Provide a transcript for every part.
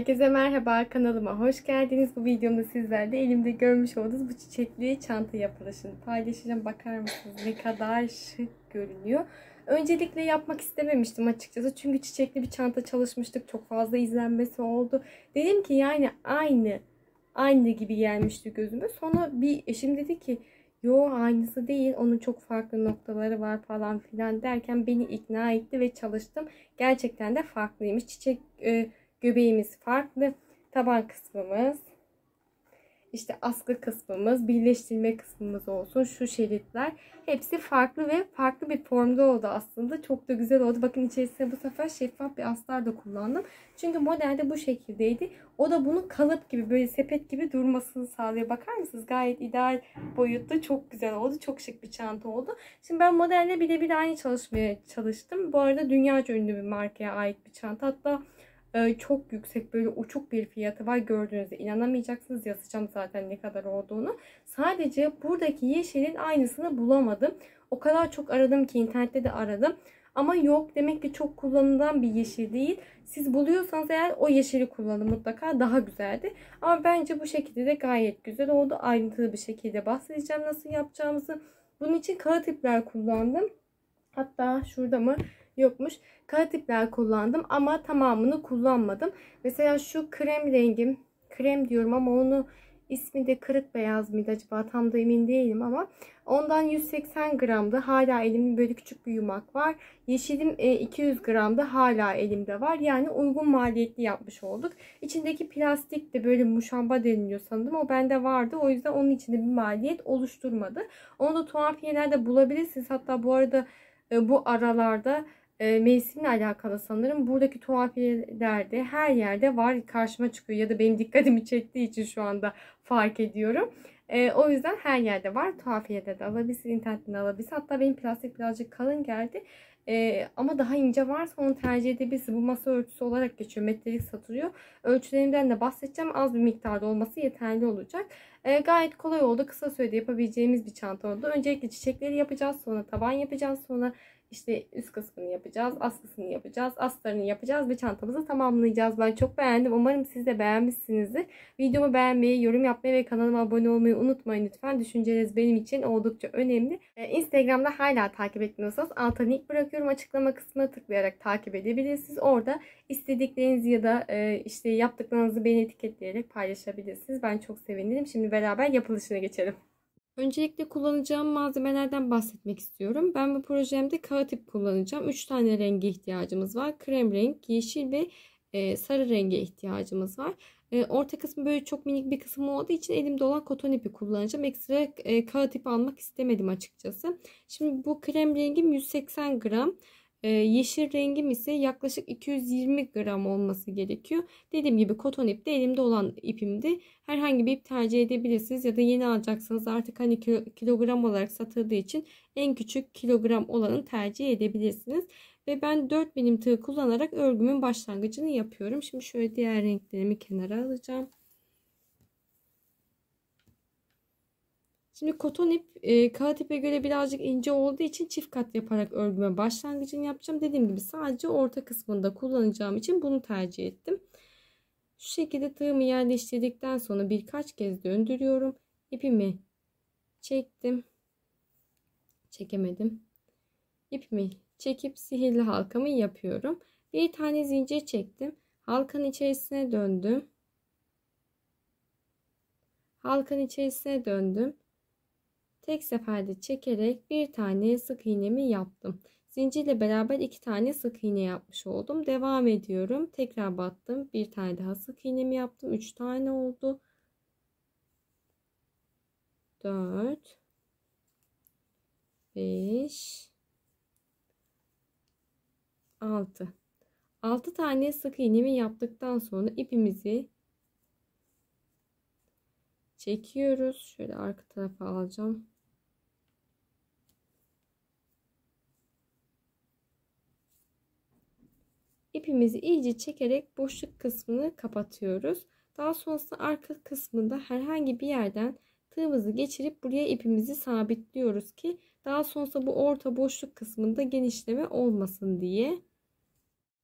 Herkese merhaba, kanalıma hoş geldiniz. Bu videomda sizlerle elimde görmüş olduğunuz bu çiçekli çanta yapılışını paylaşacağım. Bakar mısınız ne kadar şık görünüyor. Öncelikle yapmak istememiştim açıkçası. Çünkü çiçekli bir çanta çalışmıştık. Çok fazla izlenmesi oldu. Dedim ki yani aynı gibi gelmişti gözüme. Sonra bir eşim dedi ki yo aynısı değil, onun çok farklı noktaları var falan filan derken beni ikna etti ve çalıştım. Gerçekten de farklıymış. Göbeğimiz farklı. Taban kısmımız, işte askı kısmımız, birleştirme kısmımız olsun. Şu şeritler hepsi farklı ve farklı bir formda oldu aslında. Çok da güzel oldu. Bakın içerisine bu sefer şeffaf bir astar da kullandım. Çünkü modelde bu şekildeydi. O da bunun kalıp gibi, böyle sepet gibi durmasını sağlıyor. Bakar mısınız? Gayet ideal boyutta. Çok güzel oldu. Çok şık bir çanta oldu. Şimdi ben modelle birebir aynı çalışmaya çalıştım. Bu arada dünyaca ünlü bir markaya ait bir çanta. Hatta çok yüksek, böyle uçuk bir fiyatı var. Gördüğünüzde inanamayacaksınız. Yazacağım zaten ne kadar olduğunu. Sadece buradaki yeşilin aynısını bulamadım. O kadar çok aradım ki, internette de aradım. Ama yok, demek ki çok kullanılan bir yeşil değil. Siz buluyorsanız eğer o yeşili kullanın, mutlaka daha güzeldi. Ama bence bu şekilde de gayet güzel oldu. Ayrıntılı bir şekilde bahsedeceğim nasıl yapacağımızı. Bunun için kağıt ipler kullandım. Hatta şurada mı? Yokmuş. Kağıt ipler kullandım ama tamamını kullanmadım. Mesela şu krem rengim, krem diyorum ama onu ismi de kırık beyaz mıydı acaba, tam da emin değilim ama ondan 180 gramdı. Hala elimde böyle küçük bir yumak var. Yeşilim 200 gramdı. Hala elimde var. Yani uygun maliyetli yapmış olduk. İçindeki plastik de böyle muşamba deniliyor sanırım. O bende vardı. O yüzden onun içinde bir maliyet oluşturmadı. Onu da tuhafiyelerde bulabilirsiniz. Hatta bu arada bu aralarda mevsimle alakalı sanırım. Buradaki tuhafiyelerde her yerde var, karşıma çıkıyor ya da benim dikkatimi çektiği için şu anda fark ediyorum. O yüzden her yerde var. Tuhafiyede de alabilirsiniz, internetten de alabilirsiniz. Hatta benim plastik birazcık kalın geldi. Ama daha ince varsa onu tercih edebilirsiniz. Bu masa örtüsü olarak geçiyor. Metrelik satılıyor. Ölçülerinden de bahsedeceğim. Az bir miktarda olması yeterli olacak. Gayet kolay oldu. Kısa sürede yapabileceğimiz bir çanta oldu. Öncelikle çiçekleri yapacağız. Sonra taban yapacağız. Sonra işte üst kısmını yapacağız. Askısını yapacağız. Astarını yapacağız ve çantamızı tamamlayacağız. Ben çok beğendim. Umarım siz de beğenmişsinizdir. Videomu beğenmeyi, yorum yapmayı ve kanalıma abone olmayı unutmayın lütfen. Düşünceleriniz benim için oldukça önemli. Instagram'da hala takip etmiyorsanız alta link bırakıyorum. Açıklama kısmına tıklayarak takip edebilirsiniz. Orada istediklerinizi ya da işte yaptıklarınızı beni etiketleyerek paylaşabilirsiniz. Ben çok sevinirim. Şimdi beraber yapılışına geçelim. Öncelikle kullanacağım malzemelerden bahsetmek istiyorum. Ben bu projemde kağıt ip kullanacağım. 3 tane renge ihtiyacımız var. Krem renk, yeşil ve sarı renge ihtiyacımız var. Orta kısmı böyle çok minik bir kısım olduğu için elimde olan koton ipi kullanacağım. Ekstra kağıt ip almak istemedim açıkçası. Şimdi bu krem rengim 180 gram. Yeşil rengim ise yaklaşık 220 gram olması gerekiyor. Dediğim gibi koton ip de elimde olan ipimdi. Herhangi bir ip tercih edebilirsiniz ya da yeni alacaksanız artık hani kilogram olarak satıldığı için en küçük kilogram olanı tercih edebilirsiniz. Ve ben 4 milim tığ kullanarak örgümün başlangıcını yapıyorum. Şimdi şöyle diğer renklerimi kenara alacağım. Şimdi koton ip kağıt ipe göre birazcık ince olduğu için çift kat yaparak örgüme başlangıcını yapacağım. Dediğim gibi sadece orta kısmında kullanacağım için bunu tercih ettim. Şu şekilde tığımı yerleştirdikten sonra birkaç kez döndürüyorum. İpimi çektim. Çekemedim. İpimi çekip sihirli halkamı yapıyorum. Bir tane zincir çektim. Halkanın içerisine döndüm. Halkanın içerisine döndüm. Tek seferde çekerek bir tane sık iğnemi yaptım. Zincirle beraber 2 tane sık iğne yapmış oldum. Devam ediyorum. Tekrar battım. Bir tane daha sık iğnemi yaptım. 3 tane oldu. 4 5 6 tane sık iğnemi yaptıktan sonra ipimizi çekiyoruz. Şöyle arka tarafa alacağım. İpimizi iyice çekerek boşluk kısmını kapatıyoruz. Daha sonrasında arka kısmında herhangi bir yerden tığımızı geçirip buraya ipimizi sabitliyoruz ki daha sonrasında bu orta boşluk kısmında genişleme olmasın diye.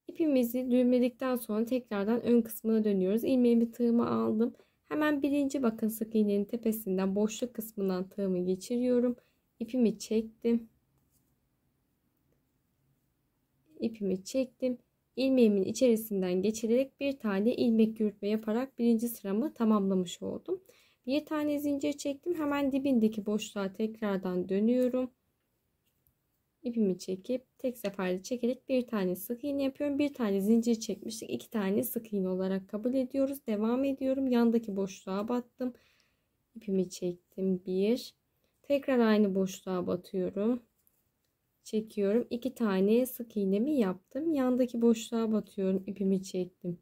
İpimizi düğümledikten sonra tekrardan ön kısmına dönüyoruz. İlmeğimi, tığımı aldım. Hemen birinci bakın sık iğnenin tepesinden boşluk kısmından tığımı geçiriyorum. İpimi çektim. İpimi çektim. İlmeğimin içerisinden geçirerek bir tane ilmek yürütme yaparak birinci sıramı tamamlamış oldum. Bir tane zincir çektim. Hemen dibindeki boşluğa tekrardan dönüyorum. İpimi çekip tek seferde çekerek bir tane sık iğne yapıyorum. Bir tane zincir çekmiştik. 2 tane sık iğne olarak kabul ediyoruz. Devam ediyorum. Yandaki boşluğa battım. İpimi çektim. 1. Tekrar aynı boşluğa batıyorum. Çekiyorum. 2 tane sık iğnemi yaptım. Yandaki boşluğa batıyorum. İpimi çektim.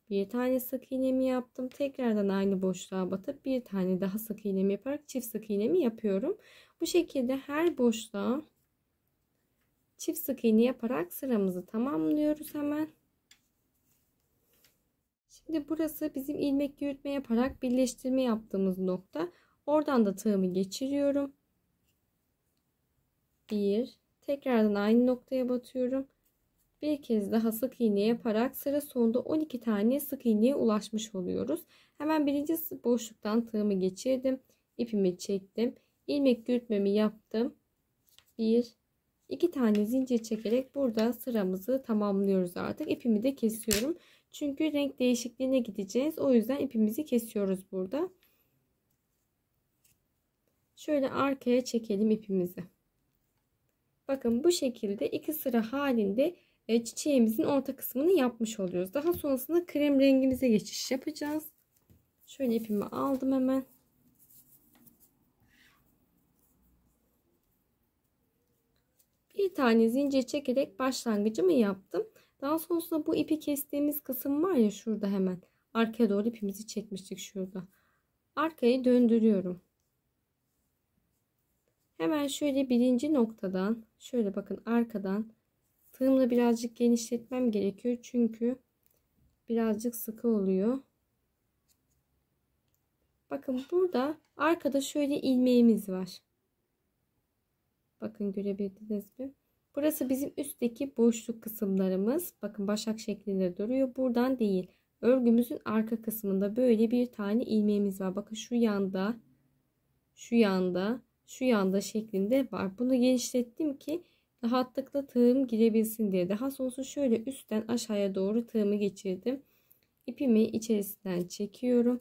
Bir tane sık iğnemi yaptım. Tekrardan aynı boşluğa batıp bir tane daha sık iğnemi yaparak çift sık iğnemi yapıyorum. Bu şekilde her boşluğa çift sık iğne yaparak sıramızı tamamlıyoruz hemen. Şimdi burası bizim ilmek yürütme yaparak birleştirme yaptığımız nokta. Oradan da tığımı geçiriyorum. 1. Tekrardan aynı noktaya batıyorum. Bir kez daha sık iğne yaparak sıra sonunda 12 tane sık iğneye ulaşmış oluyoruz. Hemen birinci boşluktan tığımı geçirdim. İpimi çektim. İlmek yürütmemi yaptım. 1, 2 tane zincir çekerek burada sıramızı tamamlıyoruz artık. İpimi de kesiyorum. Çünkü renk değişikliğine gideceğiz. O yüzden ipimizi kesiyoruz burada. Şöyle arkaya çekelim ipimizi. Bakın bu şekilde 2 sıra halinde çiçeğimizin orta kısmını yapmış oluyoruz. Daha sonrasında krem rengimize geçiş yapacağız. Şöyle ipimi aldım hemen. Bir tane zincir çekerek başlangıcımı yaptım. Daha sonrasında bu ipi kestiğimiz kısım var ya, şurada hemen arkaya doğru ipimizi çekmiştik şurada. Arkaya döndürüyorum. Hemen şöyle birinci noktadan şöyle bakın arkadan tığımla birazcık genişletmem gerekiyor. Çünkü birazcık sıkı oluyor. Bakın burada arkada şöyle ilmeğimiz var. Bakın görebildiniz mi? Burası bizim üstteki boşluk kısımlarımız. Bakın başak şeklinde duruyor. Buradan değil. Örgümüzün arka kısmında böyle bir tane ilmeğimiz var. Bakın şu yanda, şu yanda, şu yanda şeklinde var. Bunu genişlettim ki rahatlıkla tığım girebilsin diye. Daha sonrasında şöyle üstten aşağıya doğru tığımı geçirdim. İpimi içerisinden çekiyorum.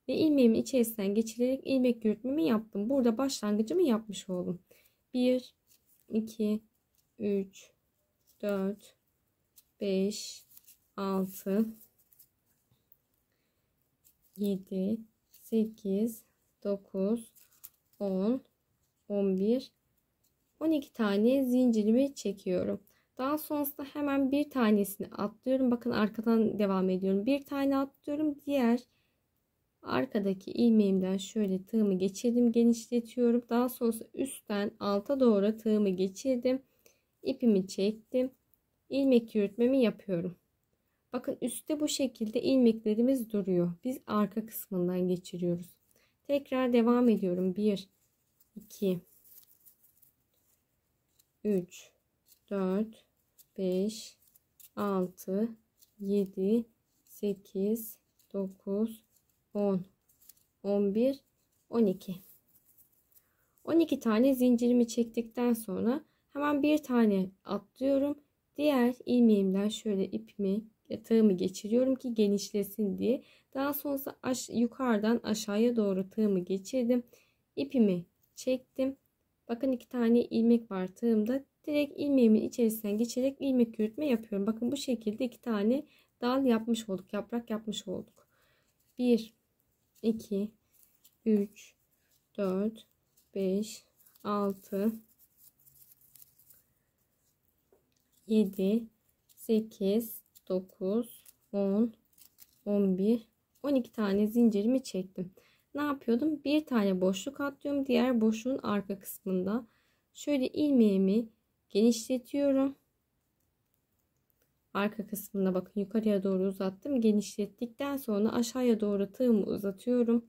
Ve ilmeğimin içerisinden geçirerek ilmek yürütmemi yaptım. Burada başlangıcımı yapmış oldum. 1, 2, 3, 4, 5, 6, 7, 8, 9, 10, 11, 12 tane zincirimi çekiyorum. Daha sonrasında hemen bir tanesini atlıyorum. Bakın arkadan devam ediyorum. Bir tane atlıyorum. Diğer arkadaki ilmeğimden şöyle tığımı geçirdim, genişletiyorum. Daha sonra üstten alta doğru tığımı geçirdim. İpimi çektim. İlmek yürütmemi yapıyorum. Bakın üstte bu şekilde ilmeklerimiz duruyor. Biz arka kısmından geçiriyoruz. Tekrar devam ediyorum. 1, 2, 3, 4, 5, 6, 7, 8, 9, 10, 11, 12. 12 tane zincirimi çektikten sonra hemen bir tane atlıyorum. Diğer ilmeğimden şöyle ipimi, tığımı geçiriyorum ki genişlesin diye. Daha sonra yukarıdan aşağıya doğru tığımı geçirdim. İpimi çektim. Bakın 2 tane ilmek var tığımda. Direkt ilmeğimin içerisinden geçerek ilmek yürütme yapıyorum. Bakın bu şekilde 2 tane dal yapmış olduk. Yaprak yapmış olduk. 1, 2, 3, 4, 5, 6, 7, 8, 9, 10, 11, 12 tane zincirimi çektim. Ne yapıyordum? Bir tane boşluk atlıyorum. Diğer boşluğun arka kısmında şöyle ilmeğimi genişletiyorum. Arka kısmında bakın yukarıya doğru uzattım. Genişlettikten sonra aşağıya doğru tığımı uzatıyorum.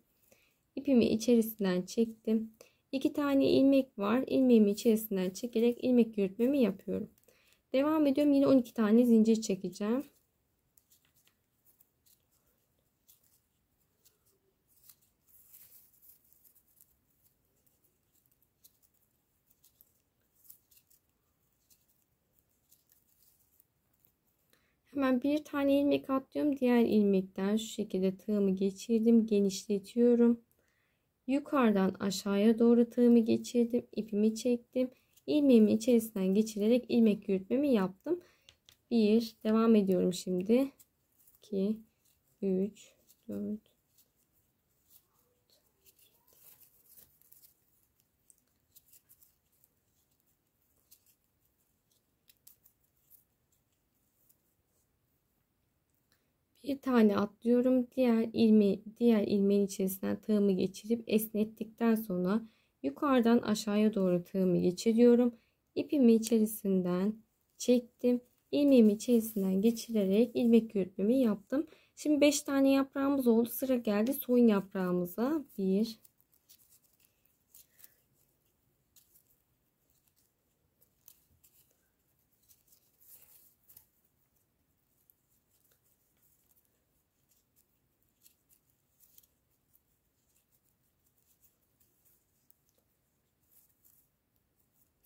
İpimi içerisinden çektim. 2 tane ilmek var. İlmeğimi içerisinden çekerek ilmek yürütmemi yapıyorum. Devam ediyorum. Yine 12 tane zincir çekeceğim. Hemen bir tane ilmek atlıyorum. Diğer ilmekten şu şekilde tığımı geçirdim. Genişletiyorum. Yukarıdan aşağıya doğru tığımı geçirdim. İpimi çektim. İlmeğimin içerisinden geçirerek ilmek yürütmemi yaptım. 1. Devam ediyorum şimdi. 2, 3, 4. Bir tane atlıyorum. Diğer ilmeğin içerisinden tığımı geçirip esnettikten sonra yukarıdan aşağıya doğru tığımı geçiriyorum. İpimi içerisinden çektim. İlmeğimi içerisinden geçirerek ilmek yürütmemi yaptım. Şimdi 5 tane yaprağımız oldu. Sıra geldi son yaprağımıza. 1,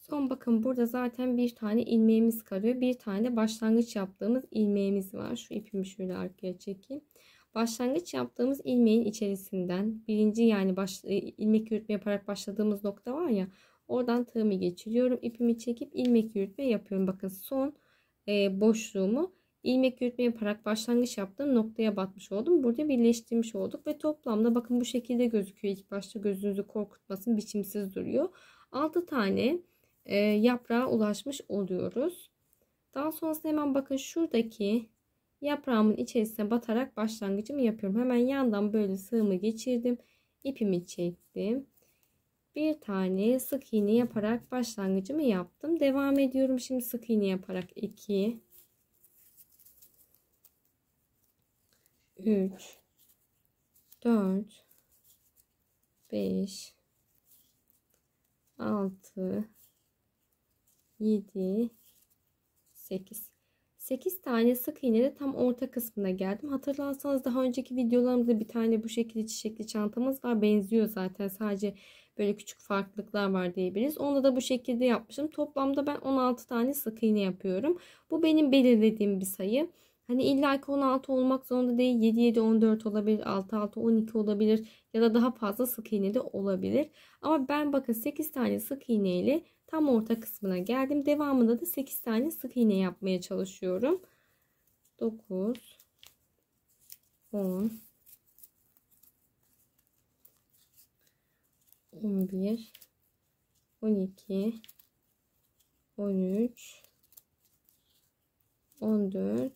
son bakın burada zaten bir tane ilmeğimiz kalıyor. Bir tane başlangıç yaptığımız ilmeğimiz var. Şu ipimi şöyle arkaya çekeyim. Başlangıç yaptığımız ilmeğin içerisinden birinci yani ilmek yürütme yaparak başladığımız nokta var ya, oradan tığımı geçiriyorum. İpimi çekip ilmek yürütme yapıyorum. Bakın son boşluğumu ilmek yürütme yaparak başlangıç yaptığım noktaya batmış oldum. Burada birleştirmiş olduk ve toplamda bakın bu şekilde gözüküyor. İlk başta gözünüzü korkutmasın, biçimsiz duruyor. 6 tane yaprağa ulaşmış oluyoruz. Daha sonrasında hemen bakın şuradaki yaprağımın içerisine batarak başlangıcımı yapıyorum. Hemen yandan böyle sığımı geçirdim. İpimi çektim. Bir tane sık iğne yaparak başlangıcımı yaptım. Devam ediyorum. Şimdi sık iğne yaparak 2, 3, 4, 5, 6, 7, 8 tane sık iğne de tam orta kısmına geldim. Hatırlarsanız daha önceki videolarımda bir tane bu şekilde çiçekli çantamız var. Benziyor zaten. Sadece böyle küçük farklılıklar var diyebiliriz. Onu da bu şekilde yapmışım. Toplamda ben 16 tane sık iğne yapıyorum. Bu benim belirlediğim bir sayı. Hani illaki 16 olmak zorunda değil. 7 7 14 olabilir. 6 6 12 olabilir. Ya da daha fazla sık iğne de olabilir. Ama ben bakın 8 tane sık iğne ile tam orta kısmına geldim. Devamında da 8 tane sık iğne yapmaya çalışıyorum. 9, 10, 11, 12, 13, 14,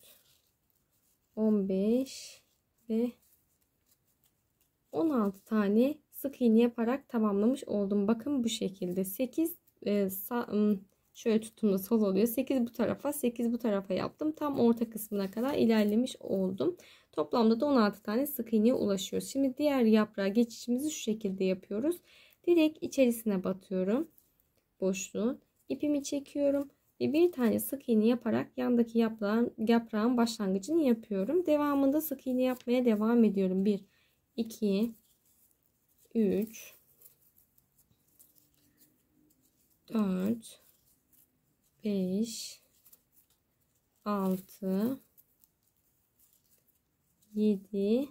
15 ve 16 tane sık iğne yaparak tamamlamış oldum. Bakın bu şekilde 8 şöyle tuttuğumda sol oluyor. 8 bu tarafa 8 bu tarafa yaptım. Tam orta kısmına kadar ilerlemiş oldum. Toplamda da 16 tane sık iğneye ulaşıyoruz. Şimdi diğer yaprağa geçişimizi şu şekilde yapıyoruz. Direkt içerisine batıyorum. Boşluğun. İpimi çekiyorum. Ve bir tane sık iğne yaparak yandaki yaprağın başlangıcını yapıyorum. Devamında sık iğne yapmaya devam ediyorum. 1, 2, 3, 4, 5, 6, 7,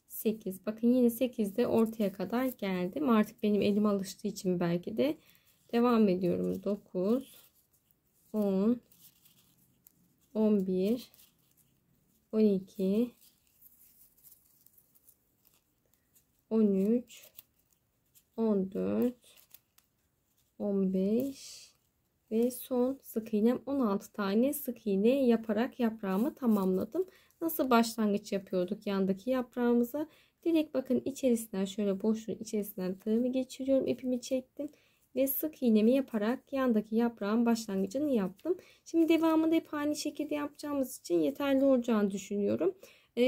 8. Bakın yine 8'de ortaya kadar geldim. Artık benim elim alıştığı için belki de devam ediyorum. 9, 10, 11, 12, 13, 14, 15 ve son sık iğnem 16 tane sık iğne yaparak yaprağımı tamamladım. Nasıl başlangıç yapıyorduk yandaki yaprağımıza? Direkt bakın içerisinden şöyle boşluğun içerisinden tığımı geçiriyorum. İpimi çektim ve sık iğnemi yaparak yandaki yaprağın başlangıcını yaptım. Şimdi devamında hep aynı şekilde yapacağımız için yeterli olacağını düşünüyorum.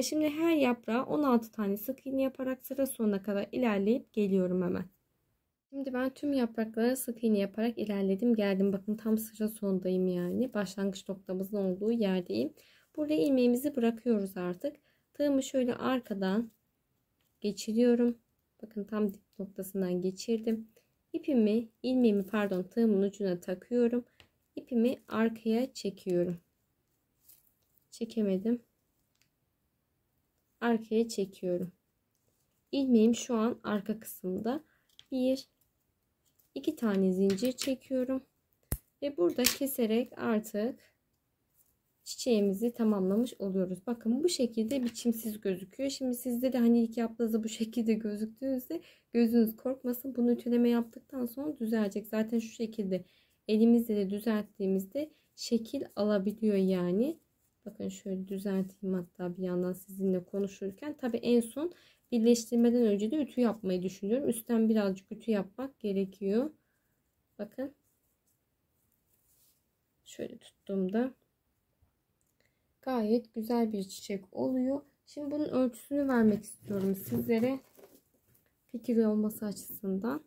Şimdi her yaprağa 16 tane sık iğne yaparak sıra sonuna kadar ilerleyip geliyorum hemen. Şimdi ben tüm yapraklara sık iğne yaparak ilerledim. Geldim, bakın tam sıra sondayım yani. Başlangıç noktamızın olduğu yerdeyim. Burada ilmeğimizi bırakıyoruz artık. Tığımı şöyle arkadan geçiriyorum. Bakın tam dip noktasından geçirdim. İlmeğimi pardon tığımın ucuna takıyorum. İpimi arkaya çekiyorum. Çekemedim. Arkaya çekiyorum. İlmeğim şu an arka kısımda. 2 tane zincir çekiyorum. Ve burada keserek artık çiçeğimizi tamamlamış oluyoruz. Bakın bu şekilde biçimsiz gözüküyor. Şimdi sizde de hani ilk yaptığınızda bu şekilde gözüktüğünüzde gözünüz korkmasın. Bunu ütüleme yaptıktan sonra düzelecek. Zaten şu şekilde elimizle de düzelttiğimizde şekil alabiliyor yani. Bakın şöyle düzelteyim hatta bir yandan sizinle konuşurken. Tabii en son birleştirmeden önce de ütü yapmayı düşünüyorum. Üstten birazcık ütü yapmak gerekiyor. Bakın. Şöyle tuttuğumda gayet güzel bir çiçek oluyor. Şimdi bunun ölçüsünü vermek istiyorum sizlere. Fikir olması açısından.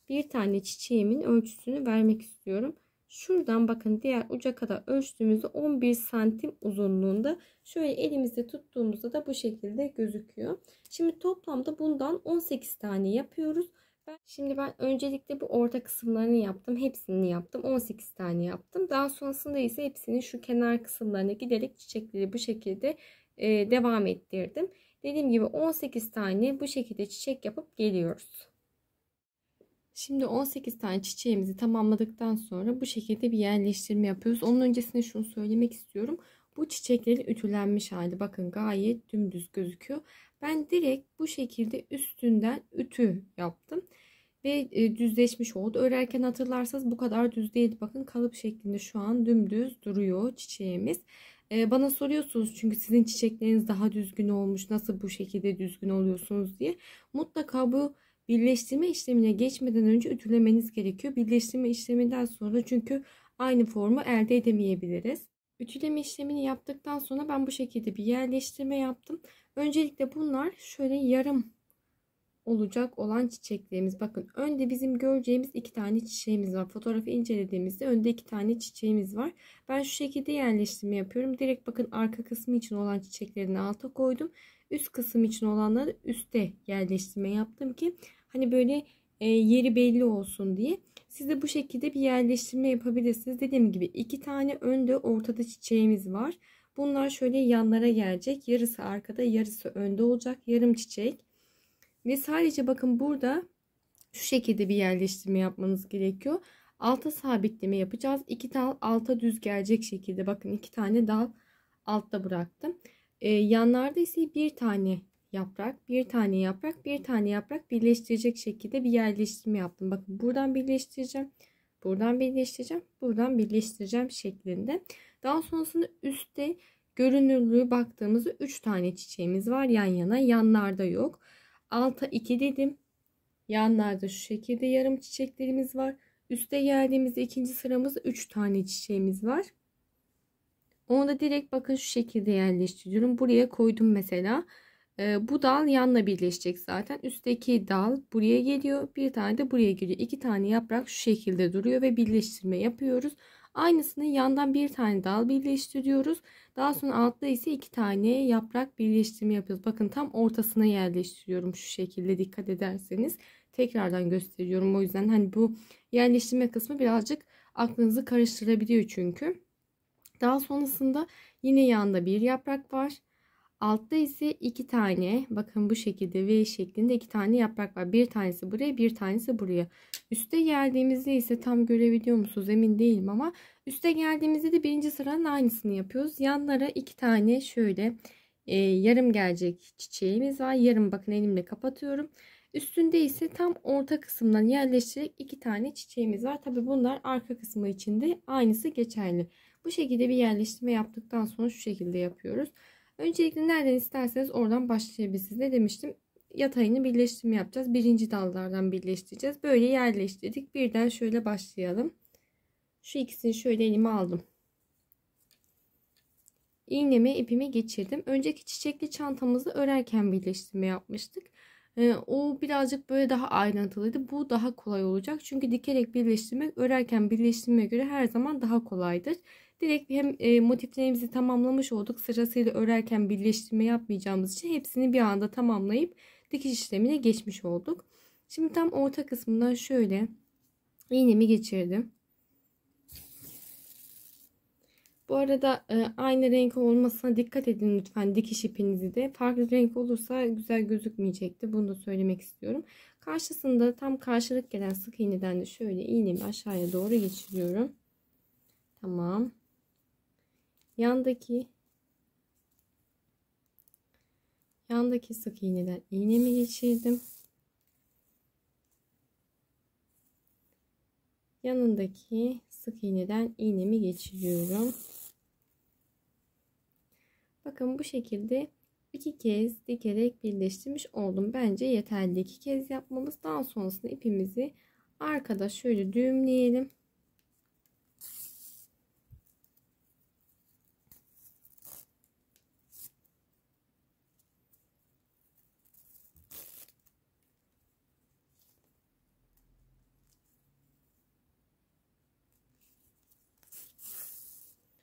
Bir tane çiçeğimin ölçüsünü vermek istiyorum. Şuradan bakın diğer uca kadar ölçtüğümüzde 11 santim uzunluğunda. Şöyle elimizde tuttuğumuzda da bu şekilde gözüküyor. Şimdi toplamda bundan 18 tane yapıyoruz. Şimdi ben öncelikle bu orta kısımlarını yaptım. Hepsini yaptım. 18 tane yaptım. Daha sonrasında ise hepsinin şu kenar kısımlarına giderek çiçekleri bu şekilde devam ettirdim. Dediğim gibi 18 tane bu şekilde çiçek yapıp geliyoruz. Şimdi 18 tane çiçeğimizi tamamladıktan sonra bu şekilde bir yerleştirme yapıyoruz. Onun öncesinde şunu söylemek istiyorum. Bu çiçeklerin ütülenmiş hali. Bakın gayet dümdüz gözüküyor. Ben direkt bu şekilde üstünden ütü yaptım. Ve düzleşmiş oldu. Örerken hatırlarsanız bu kadar düz değildi. Bakın kalıp şeklinde şu an dümdüz duruyor çiçeğimiz. Bana soruyorsunuz çünkü sizin çiçekleriniz daha düzgün olmuş. Nasıl bu şekilde düzgün oluyorsunuz diye. Mutlaka bu birleştirme işlemine geçmeden önce ütülemeniz gerekiyor. Birleştirme işleminden sonra çünkü aynı formu elde edemeyebiliriz. Ütüleme işlemini yaptıktan sonra ben bu şekilde bir yerleştirme yaptım. Öncelikle bunlar şöyle yarım olacak olan çiçeklerimiz. Bakın önde bizim göreceğimiz 2 tane çiçeğimiz var. Fotoğrafı incelediğimizde önde 2 tane çiçeğimiz var. Ben şu şekilde yerleştirme yapıyorum. Direkt bakın arka kısmı için olan çiçeklerini alta koydum. Üst kısım için olanları üste yerleştirme yaptım ki hani böyle yeri belli olsun diye. Siz de bu şekilde bir yerleştirme yapabilirsiniz. Dediğim gibi 2 tane önde ortada çiçeğimiz var. Bunlar şöyle yanlara gelecek. Yarısı arkada, yarısı önde olacak. Yarım çiçek. Ve sadece bakın burada şu şekilde bir yerleştirme yapmanız gerekiyor. Alta sabitleme yapacağız. 2 dal alta düz gelecek şekilde. Bakın 2 tane dal altta bıraktım. Yanlarda ise bir tane yaprak, bir tane yaprak, bir tane yaprak birleştirecek şekilde bir yerleştirme yaptım. Bakın buradan birleştireceğim. Buradan birleştireceğim. Buradan birleştireceğim şeklinde. Daha sonrasında üstte görünürlüğü baktığımızda 3 tane çiçeğimiz var yan yana. Yanlarda yok. Alta 2 dedim. Yanlarda şu şekilde yarım çiçeklerimiz var. Üste geldiğimizde ikinci sıramızda 3 tane çiçeğimiz var. Onu da direkt bakın şu şekilde yerleştiriyorum. Buraya koydum mesela. Bu dal yanla birleşecek zaten. Üstteki dal buraya geliyor. Bir tane de buraya geliyor. 2 tane yaprak şu şekilde duruyor ve birleştirme yapıyoruz. Aynısını yandan bir tane dal birleştiriyoruz. Daha sonra altta ise 2 tane yaprak birleştirme yapıyoruz. Bakın tam ortasına yerleştiriyorum şu şekilde, dikkat ederseniz. Tekrardan gösteriyorum. O yüzden hani bu yerleştirme kısmı birazcık aklınızı karıştırabiliyor çünkü. Daha sonrasında yine yanında bir yaprak var. Altta ise 2 tane, bakın bu şekilde V şeklinde 2 tane yaprak var. Bir tanesi buraya, bir tanesi buraya. Üste geldiğimizde ise tam görebiliyor musunuz emin değilim ama üste geldiğimizde de birinci sıranın aynısını yapıyoruz. Yanlara 2 tane şöyle yarım gelecek çiçeğimiz var. Yarım, bakın elimle kapatıyorum. Üstünde ise tam orta kısımdan yerleştirerek 2 tane çiçeğimiz var. Tabi bunlar arka kısmı için de aynısı geçerli. Bu şekilde bir yerleştirme yaptıktan sonra şu şekilde yapıyoruz. Öncelikle nereden isterseniz oradan başlayabilirsiniz. Ne demiştim? Yatayını birleştirme yapacağız. Birinci dallardan birleştireceğiz. Böyle yerleştirdik. Birden şöyle başlayalım. Şu ikisini şöyle elime aldım. İğnemi ipimi geçirdim. Önceki çiçekli çantamızı örerken birleştirme yapmıştık. O birazcık böyle daha ayrıntılıydı. Bu daha kolay olacak. Çünkü dikerek birleştirmek örerken birleştirmeye göre her zaman daha kolaydır. Direkt hem motiflerimizi tamamlamış olduk. Sırasıyla örerken birleştirme yapmayacağımız için hepsini bir anda tamamlayıp dikiş işlemine geçmiş olduk. Şimdi tam orta kısmından şöyle iğnemi geçirdim. Bu arada aynı renk olmasına dikkat edin lütfen, dikiş ipinizi de. Farklı renk olursa güzel gözükmeyecekti. Bunu da söylemek istiyorum. Karşısında tam karşılık gelen sık iğneden de şöyle iğnemi aşağıya doğru geçiriyorum. Tamam. Yandaki sık iğneden iğnemi geçirdim. Yanındaki sık iğneden iğnemi geçiriyorum. Bakın bu şekilde 2 kez dikerek birleştirmiş oldum. Bence yeterli. 2 kez yapmamız. Daha sonrasında ipimizi arkada şöyle düğümleyelim.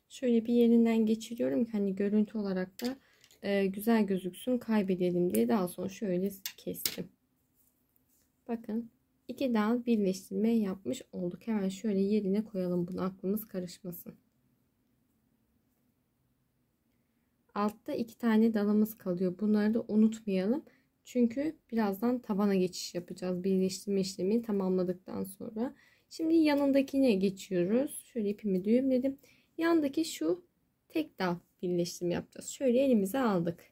Şöyle bir yerinden geçiriyorum ki hani görüntü olarak da güzel gözüksün, kaybedelim diye. Daha sonra şöyle kestim. Bakın 2 dal birleştirme yapmış olduk. Hemen şöyle yerine koyalım bunu, aklımız karışmasın. Altta 2 tane dalımız kalıyor. Bunları da unutmayalım. Çünkü birazdan tabana geçiş yapacağız. Birleştirme işlemini tamamladıktan sonra. Şimdi yanındakine geçiyoruz. Şöyle ipimi düğümledim. Yandaki şu tek dal birleştirme yapacağız. Şöyle elimize aldık.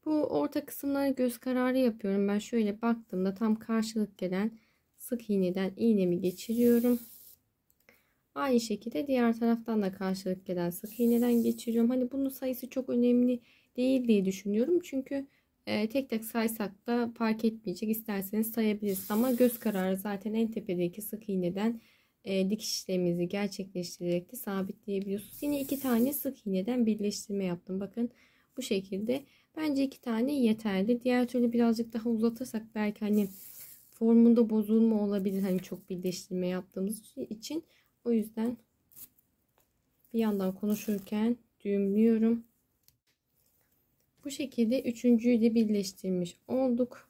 Bu orta kısımları göz kararı yapıyorum. Ben şöyle baktığımda tam karşılık gelen sık iğneden iğnemi geçiriyorum. Aynı şekilde diğer taraftan da karşılık gelen sık iğneden geçiriyorum. Hani bunun sayısı çok önemli değil diye düşünüyorum. Çünkü tek tek saysak da fark etmeyecek. İsterseniz sayabilirsiniz. Ama göz kararı zaten en tepedeki sık iğneden dikiş işlemimizi gerçekleştirerek de sabitleyebiliyorsunuz. Yine 2 tane sık iğneden birleştirme yaptım. Bakın bu şekilde. Bence 2 tane yeterli. Diğer türlü birazcık daha uzatırsak belki hani formunda bozulma olabilir. Hani çok birleştirme yaptığımız için. O yüzden bir yandan konuşurken düğümlüyorum. Bu şekilde üçüncüyü de birleştirmiş olduk.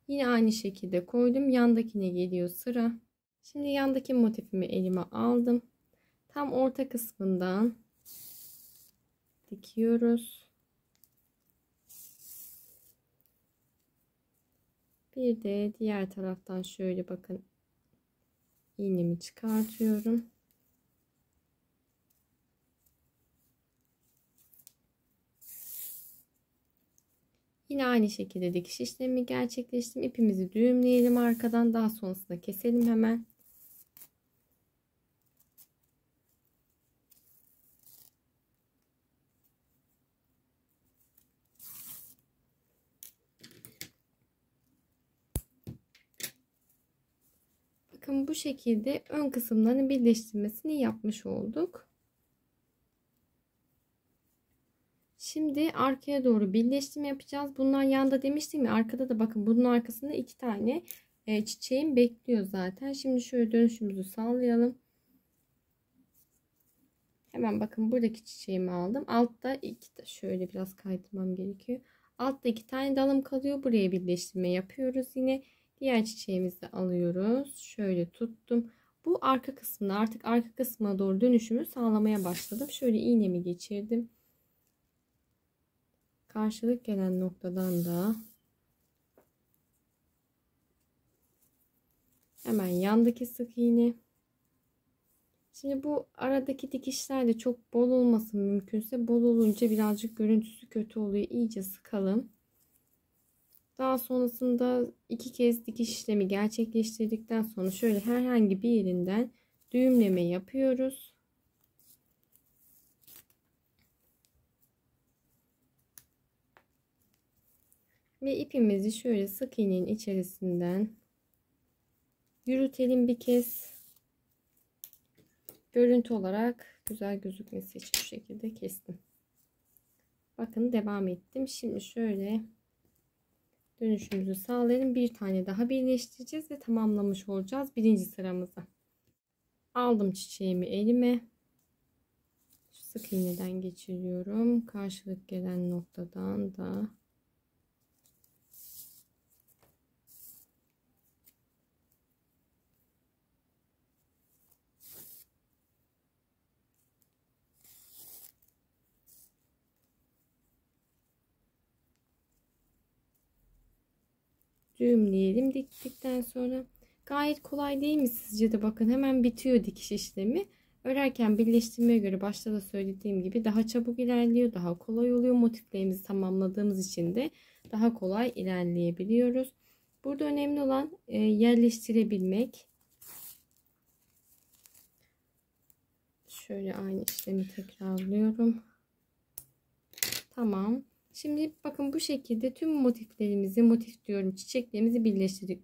Yine aynı şekilde koydum. Yandakine geliyor sıra. Şimdi yandaki motifimi elime aldım. Tam orta kısmından dikiyoruz. Bir de diğer taraftan şöyle bakın iğnemi çıkartıyorum. Yine aynı şekilde dikiş işlemi gerçekleştirdim. İpimizi düğümleyelim arkadan. Daha sonrasında keselim hemen. Bakın bu şekilde ön kısımların birleştirmesini yapmış olduk. Şimdi arkaya doğru birleştirme yapacağız. Bunlar yanda demiştim ya, arkada da bakın bunun arkasında 2 tane çiçeğim bekliyor zaten. Şimdi şöyle dönüşümüzü sağlayalım. Hemen bakın buradaki çiçeğimi aldım. Altta şöyle biraz kaydırmam gerekiyor. Altta 2 tane dalım kalıyor. Buraya birleştirme yapıyoruz. Yine diğer çiçeğimizi de alıyoruz. Şöyle tuttum. Bu arka kısmında artık arka kısmına doğru dönüşümü sağlamaya başladım. Şöyle iğnemi geçirdim. Karşılık gelen noktadan da hemen yandaki sık iğne. Şimdi bu aradaki dikişler de çok bol olmasın, mümkünse bol olunca birazcık görüntüsü kötü oluyor. İyice sıkalım. Daha sonrasında 2 kez dikiş işlemi gerçekleştirdikten sonra şöyle herhangi bir yerinden düğümleme yapıyoruz. Ve ipimizi şöyle sık iğnenin içerisinden yürütelim bir kez. Görüntü olarak güzel gözükmesi için şu şekilde kestim. Bakın devam ettim. Şimdi şöyle dönüşümüzü sağlayalım. Bir tane daha birleştireceğiz ve tamamlamış olacağız birinci sıramızı. Aldım çiçeğimi elime. Sık iğneden geçiriyorum. Karşılık gelen noktadan da düğümleyelim. Diktikten sonra gayet kolay değil mi sizce de? Bakın hemen bitiyor dikiş işlemi. Örerken birleştirmeye göre başta da söylediğim gibi daha çabuk ilerliyor, daha kolay oluyor. Motiflerimizi tamamladığımız için de daha kolay ilerleyebiliyoruz. Burada önemli olan yerleştirebilmek. Şöyle aynı işlemi tekrarlıyorum. Tamam. Şimdi bakın bu şekilde tüm motiflerimizi, motif diyorum, çiçeklerimizi birleştirdik.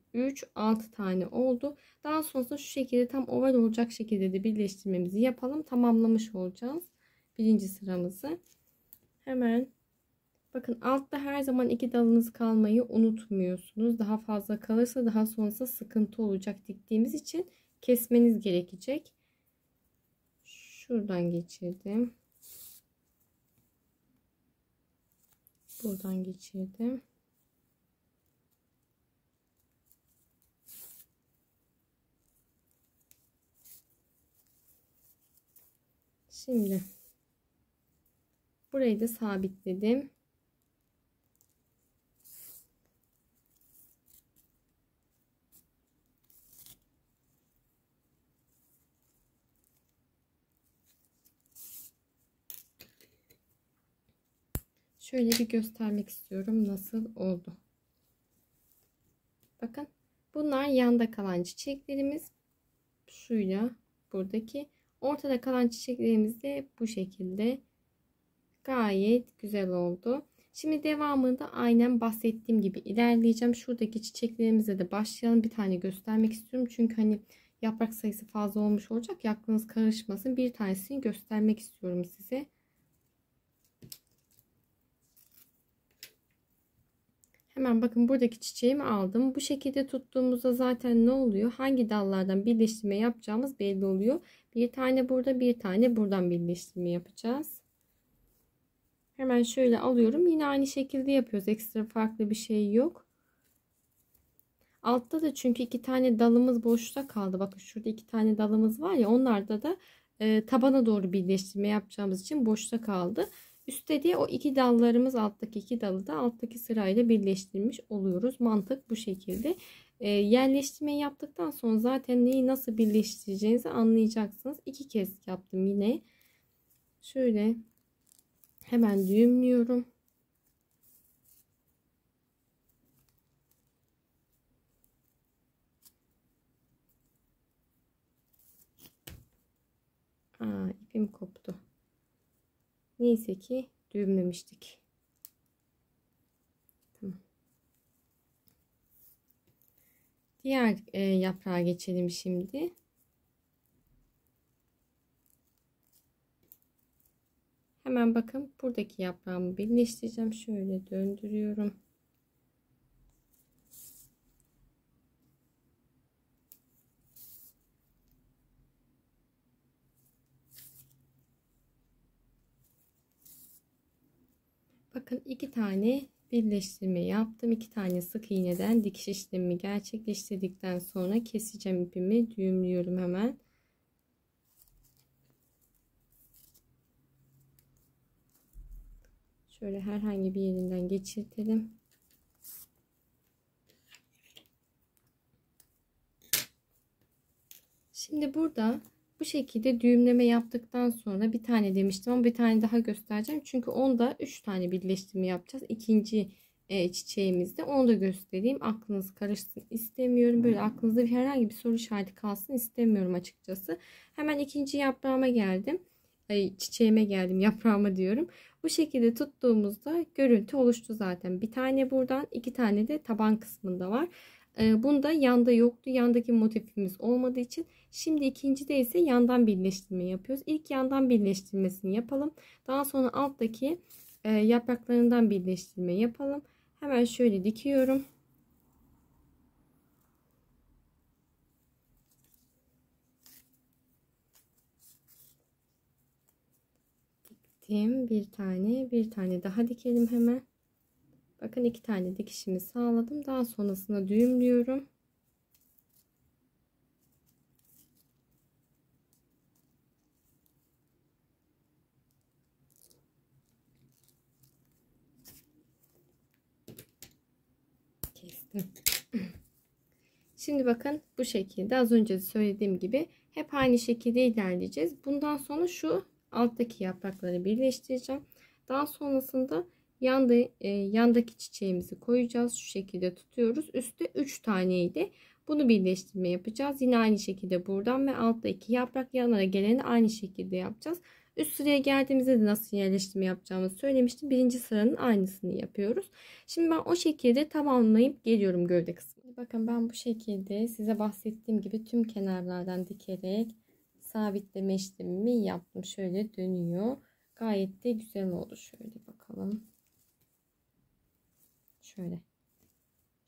6 tane oldu. Daha sonrasında şu şekilde tam oval olacak şekilde de birleştirmemizi yapalım. Tamamlamış olacağız birinci sıramızı. Hemen bakın altta her zaman 2 dalınız kalmayı unutmuyorsunuz. Daha fazla kalırsa daha sonrasında sıkıntı olacak, diktiğimiz için kesmeniz gerekecek. Şuradan geçirdim. Buradan geçirdim. Şimdi burayı da sabitledim. Şöyle bir göstermek istiyorum nasıl oldu. Bakın bunlar yanda kalan çiçeklerimiz. Şuyla buradaki ortada kalan çiçeklerimiz de bu şekilde gayet güzel oldu. Şimdi devamında aynen bahsettiğim gibi ilerleyeceğim. Şuradaki çiçeklerimize de başlayalım. Bir tane göstermek istiyorum. Çünkü hani yaprak sayısı fazla olmuş olacak. Ya aklınız karışmasın. Bir tanesini göstermek istiyorum size. Hemen bakın buradaki çiçeğimi aldım. Bu şekilde tuttuğumuzda zaten ne oluyor? Hangi dallardan birleştirme yapacağımız belli oluyor. Bir tane burada, bir tane buradan birleştirme yapacağız. Hemen şöyle alıyorum. Yine aynı şekilde yapıyoruz. Ekstra farklı bir şey yok. Altta da çünkü 2 tane dalımız boşta kaldı. Bakın şurada 2 tane dalımız var ya, onlarda da tabana doğru birleştirme yapacağımız için boşta kaldı. Üstte diye o 2 dallarımız, alttaki 2 dalı da alttaki sırayla birleştirmiş oluyoruz. Mantık bu şekilde. Yerleştirme yaptıktan sonra zaten neyi nasıl birleştireceğinizi anlayacaksınız. 2 kez yaptım yine. Şöyle hemen düğümlüyorum. İpim koptu. Neyse ki düğümlemiştik. Tamam. Diğer yaprağa geçelim şimdi. Hemen bakın buradaki yaprağımı birleştireceğim. Şöyle döndürüyorum. Bakın 2 tane birleştirme yaptım. 2 tane sık iğneden dikiş işlemi gerçekleştirdikten sonra keseceğim ipimi. Düğümlüyorum hemen. Şöyle herhangi bir yerinden geçirtelim. Şimdi burada bu şekilde düğümleme yaptıktan sonra bir tane demiştim ama bir tane daha göstereceğim. Çünkü onda 3 tane birleştirme yapacağız. İkinci çiçeğimizde onu da göstereyim. Aklınız karışsın istemiyorum. Böyle aklınızda herhangi bir soru işareti kalsın istemiyorum açıkçası. Hemen ikinci yaprağıma geldim. Çiçeğime geldim, yaprağıma diyorum. Bu şekilde tuttuğumuzda görüntü oluştu zaten. Bir tane buradan, 2 tane de taban kısmında var. Bunda yanda yoktu. Yandaki motifimiz olmadığı için Şimdi ikincide ise yandan birleştirme yapıyoruz. İlk yandan birleştirmesini yapalım. Daha sonra alttaki yapraklarından birleştirme yapalım. Hemen şöyle dikiyorum. Diktim bir tane daha dikelim hemen. Bakın 2 tane dikişimi sağladım. Daha sonrasında düğümlüyorum. Kestim. Şimdi bakın bu şekilde az önce söylediğim gibi hep aynı şekilde ilerleyeceğiz. Bundan sonra şu alttaki yaprakları birleştireceğim. Daha sonrasında yandaki çiçeğimizi koyacağız. Şu şekilde tutuyoruz. Üstte 3 taneydi. Bunu birleştirme yapacağız. Yine aynı şekilde buradan ve alttaki yaprak yanlara geleni aynı şekilde yapacağız. Üst sıraya geldiğimizde de nasıl yerleştirme yapacağımızı söylemiştim. Birinci sıranın aynısını yapıyoruz. Şimdi ben o şekilde tamamlayıp geliyorum gövde kısmı. Bakın ben bu şekilde size bahsettiğim gibi tüm kenarlardan dikerek sabitleme işlemimi yaptım. Şöyle dönüyor. Gayet de güzel oldu. Şöyle bakalım.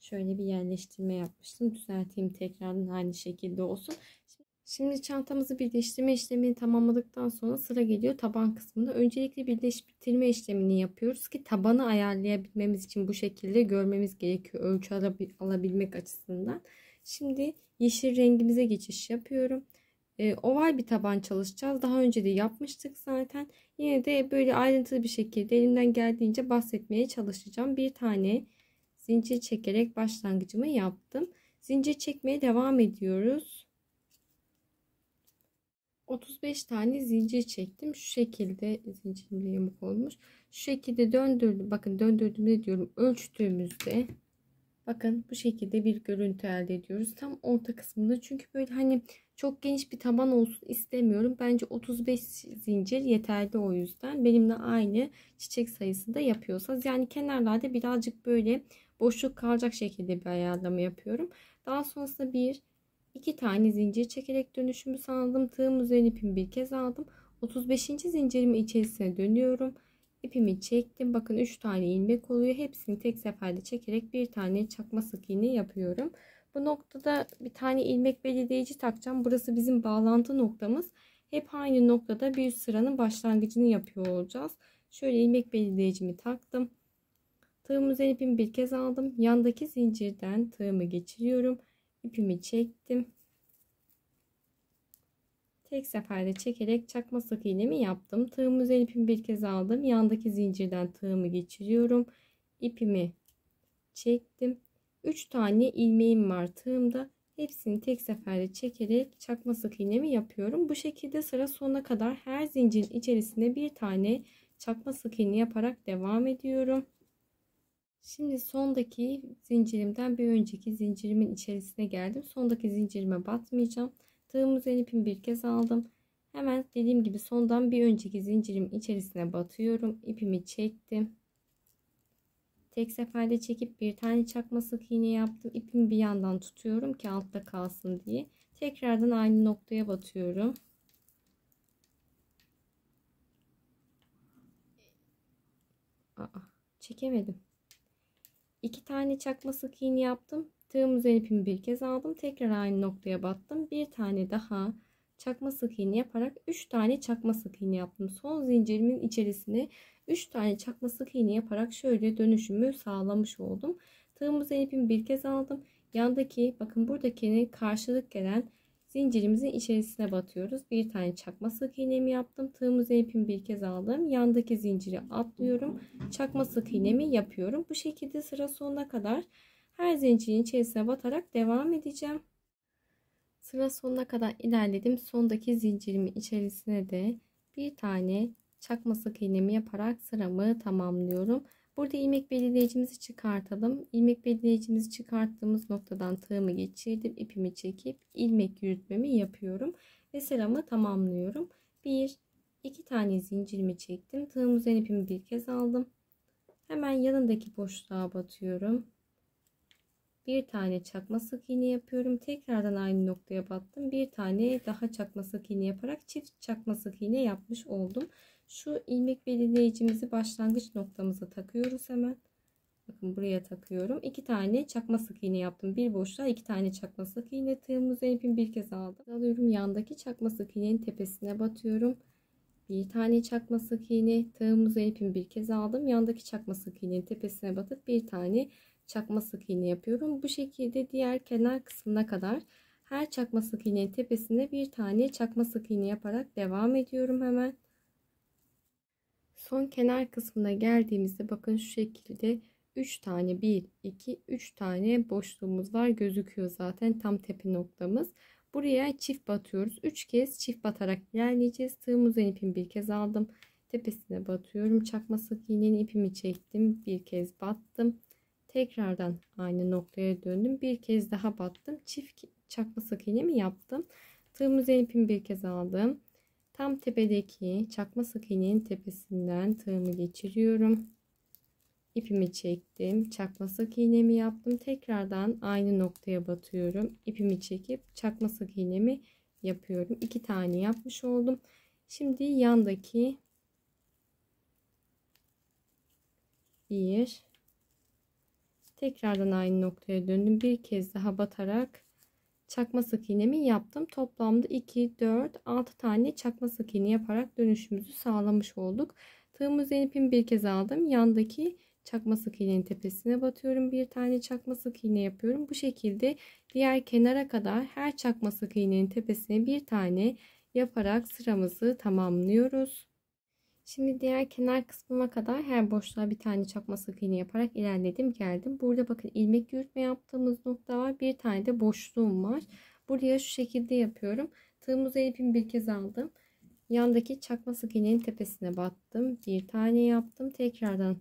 Şöyle bir yerleştirme yapmıştım. Düzelteyim tekrardan aynı şekilde olsun. Şimdi çantamızı birleştirme işlemini tamamladıktan sonra sıra geliyor taban kısmında. Öncelikle birleştirme işlemini yapıyoruz ki tabanı ayarlayabilmemiz için bu şekilde görmemiz gerekiyor. Ölçü alabilmek açısından. Şimdi yeşil rengimize geçiş yapıyorum. Oval bir taban çalışacağız. Daha önce de yapmıştık zaten. Yine de böyle ayrıntılı bir şekilde elimden geldiğince bahsetmeye çalışacağım. Bir tane zincir çekerek başlangıcımı yaptım. Zincir çekmeye devam ediyoruz. 35 tane zincir çektim. Şu şekilde zincirimde yamuk olmuş. Şu şekilde döndürdüm. Bakın döndürdüğümde diyorum ölçtüğümüzde bakın bu şekilde bir görüntü elde ediyoruz. Tam orta kısmında. Çünkü böyle hani çok geniş bir taban olsun istemiyorum. Bence 35 zincir yeterli o yüzden. Benimle aynı çiçek sayısında yapıyorsanız. Yani kenarlarda birazcık böyle boşluk kalacak şekilde bir ayarlama yapıyorum. Daha sonrasında 2 tane zincir çekerek dönüşümü sağladım. Tığım üzerine ipimi bir kez aldım. 35. zincirimi içerisine dönüyorum. İpimi çektim. Bakın 3 tane ilmek oluyor. Hepsini tek seferde çekerek bir tane çakma sık iğne yapıyorum. Bu noktada bir tane ilmek belirleyici takacağım. Burası bizim bağlantı noktamız. Hep aynı noktada bir sıranın başlangıcını yapıyor olacağız. Şöyle ilmek belirleyicimi taktım. Tığım üzerine ipimi bir kez aldım. Yandaki zincirden tığımı geçiriyorum. İpimi çektim. Tek seferde çekerek çakma sık iğnemi yaptım. Tığım üzerine ipimi bir kez aldım. Yandaki zincirden tığımı geçiriyorum. İpimi çektim. 3 tane ilmeğim var tığımda. Hepsini tek seferde çekerek çakma sık iğnemi yapıyorum. Bu şekilde sıra sonuna kadar her zincirin içerisinde bir tane çakma sık iğne yaparak devam ediyorum. Şimdi sondaki zincirimden bir önceki zincirimin içerisine geldim. Sondaki zincirime batmayacağım. Tığım üzerine ipimi bir kez aldım. Hemen dediğim gibi sondan bir önceki zincirimin içerisine batıyorum. İpimi çektim. Tek seferde çekip bir tane çakma sık iğne yaptım. İpimi bir yandan tutuyorum ki altta kalsın diye. Tekrardan aynı noktaya batıyorum. Çekemedim. 2 tane çakma sık iğne yaptım. Tığım üzerine ipimi bir kez aldım. Tekrar aynı noktaya battım. Bir tane daha çakma sık iğne yaparak 3 tane çakma sık iğne yaptım. Son zincirimin içerisine 3 tane çakma sık iğne yaparak şöyle dönüşümü sağlamış oldum. Tığım üzerine ipimi bir kez aldım. Yandaki bakın buradakine karşılık gelen zincirimizin içerisine batıyoruz. Bir tane çakma sık iğnemi yaptım. Tığım üzerine ipimi bir kez aldım. Yandaki zinciri atlıyorum. Çakma sık iğnemi yapıyorum. Bu şekilde sıra sonuna kadar her zincirin içerisine batarak devam edeceğim. Sıra sonuna kadar ilerledim. Sondaki zincirimin içerisine de bir tane çakma sık iğnemi yaparak sıramı tamamlıyorum. Burada ilmek belirleyicimizi çıkartalım. İlmek belirleyicimizi çıkarttığımız noktadan tığımı geçirdim. İpimi çekip ilmek yürütmemi yapıyorum. Ve sıramı tamamlıyorum. 2 tane zincirimi çektim. Tığım üzerine ipimi bir kez aldım. Hemen yanındaki boşluğa batıyorum. Bir tane çakma sık iğne yapıyorum. Tekrardan aynı noktaya battım. Bir tane daha çakma sık iğne yaparak çift çakma sık iğne yapmış oldum. Şu ilmek belirleyicimizi başlangıç noktamıza takıyoruz hemen. Bakın buraya takıyorum. 2 tane çakma sık iğne yaptım. Bir boşluğa 2 tane çakma sık iğne, tığımızı ipimi bir kez aldım. Alıyorum, yandaki çakma sık iğnenin tepesine batıyorum. Bir tane çakma sık iğne, tığımızı ipimi bir kez aldım. Yandaki çakma sık iğnenin tepesine batıp bir tane çakma sık iğne yapıyorum. Bu şekilde diğer kenar kısmına kadar her çakma sık iğnenin tepesine bir tane çakma sık iğne yaparak devam ediyorum hemen. Son kenar kısmına geldiğimizde bakın şu şekilde 3 tane 1 2 3 tane boşluğumuz var, gözüküyor zaten tam tepe noktamız. Buraya çift batıyoruz. 3 kez çift batarak ilerleyeceğiz. Tığımızın ipimi bir kez aldım. Tepesine batıyorum. Çakma sık iğnenin ipimi çektim. Bir kez battım. Tekrardan aynı noktaya döndüm. Bir kez daha battım. Çift çakma sık iğnemi yaptım. Tığımızın ipimi bir kez aldım. Tam tepedeki çakma sık iğnenin tepesinden tığımı geçiriyorum. İpimi çektim. Çakma sık iğnemi yaptım. Tekrardan aynı noktaya batıyorum. İpimi çekip çakma sık iğnemi yapıyorum. 2 tane yapmış oldum. Şimdi yandaki bir, tekrardan aynı noktaya döndüm. Bir kez daha batarak çakma sık iğnemi yaptım. Toplamda 2 4 6 tane çakma sık iğne yaparak dönüşümüzü sağlamış olduk. Tığımızın ipimi bir kez aldım. Yandaki çakma sık iğnenin tepesine batıyorum. Bir tane çakma sık iğne yapıyorum. Bu şekilde diğer kenara kadar her çakma sık iğnenin tepesine bir tane yaparak sıramızı tamamlıyoruz. Şimdi diğer kenar kısmıma kadar her boşluğa bir tane çakma sık iğne yaparak ilerledim geldim. Burada bakın ilmek yürütme yaptığımız nokta var. Bir tane de boşluğum var. Buraya şu şekilde yapıyorum. Tığımızı ipimi bir kez aldım. Yandaki çakma sık iğnenin tepesine battım. Bir tane yaptım. Tekrardan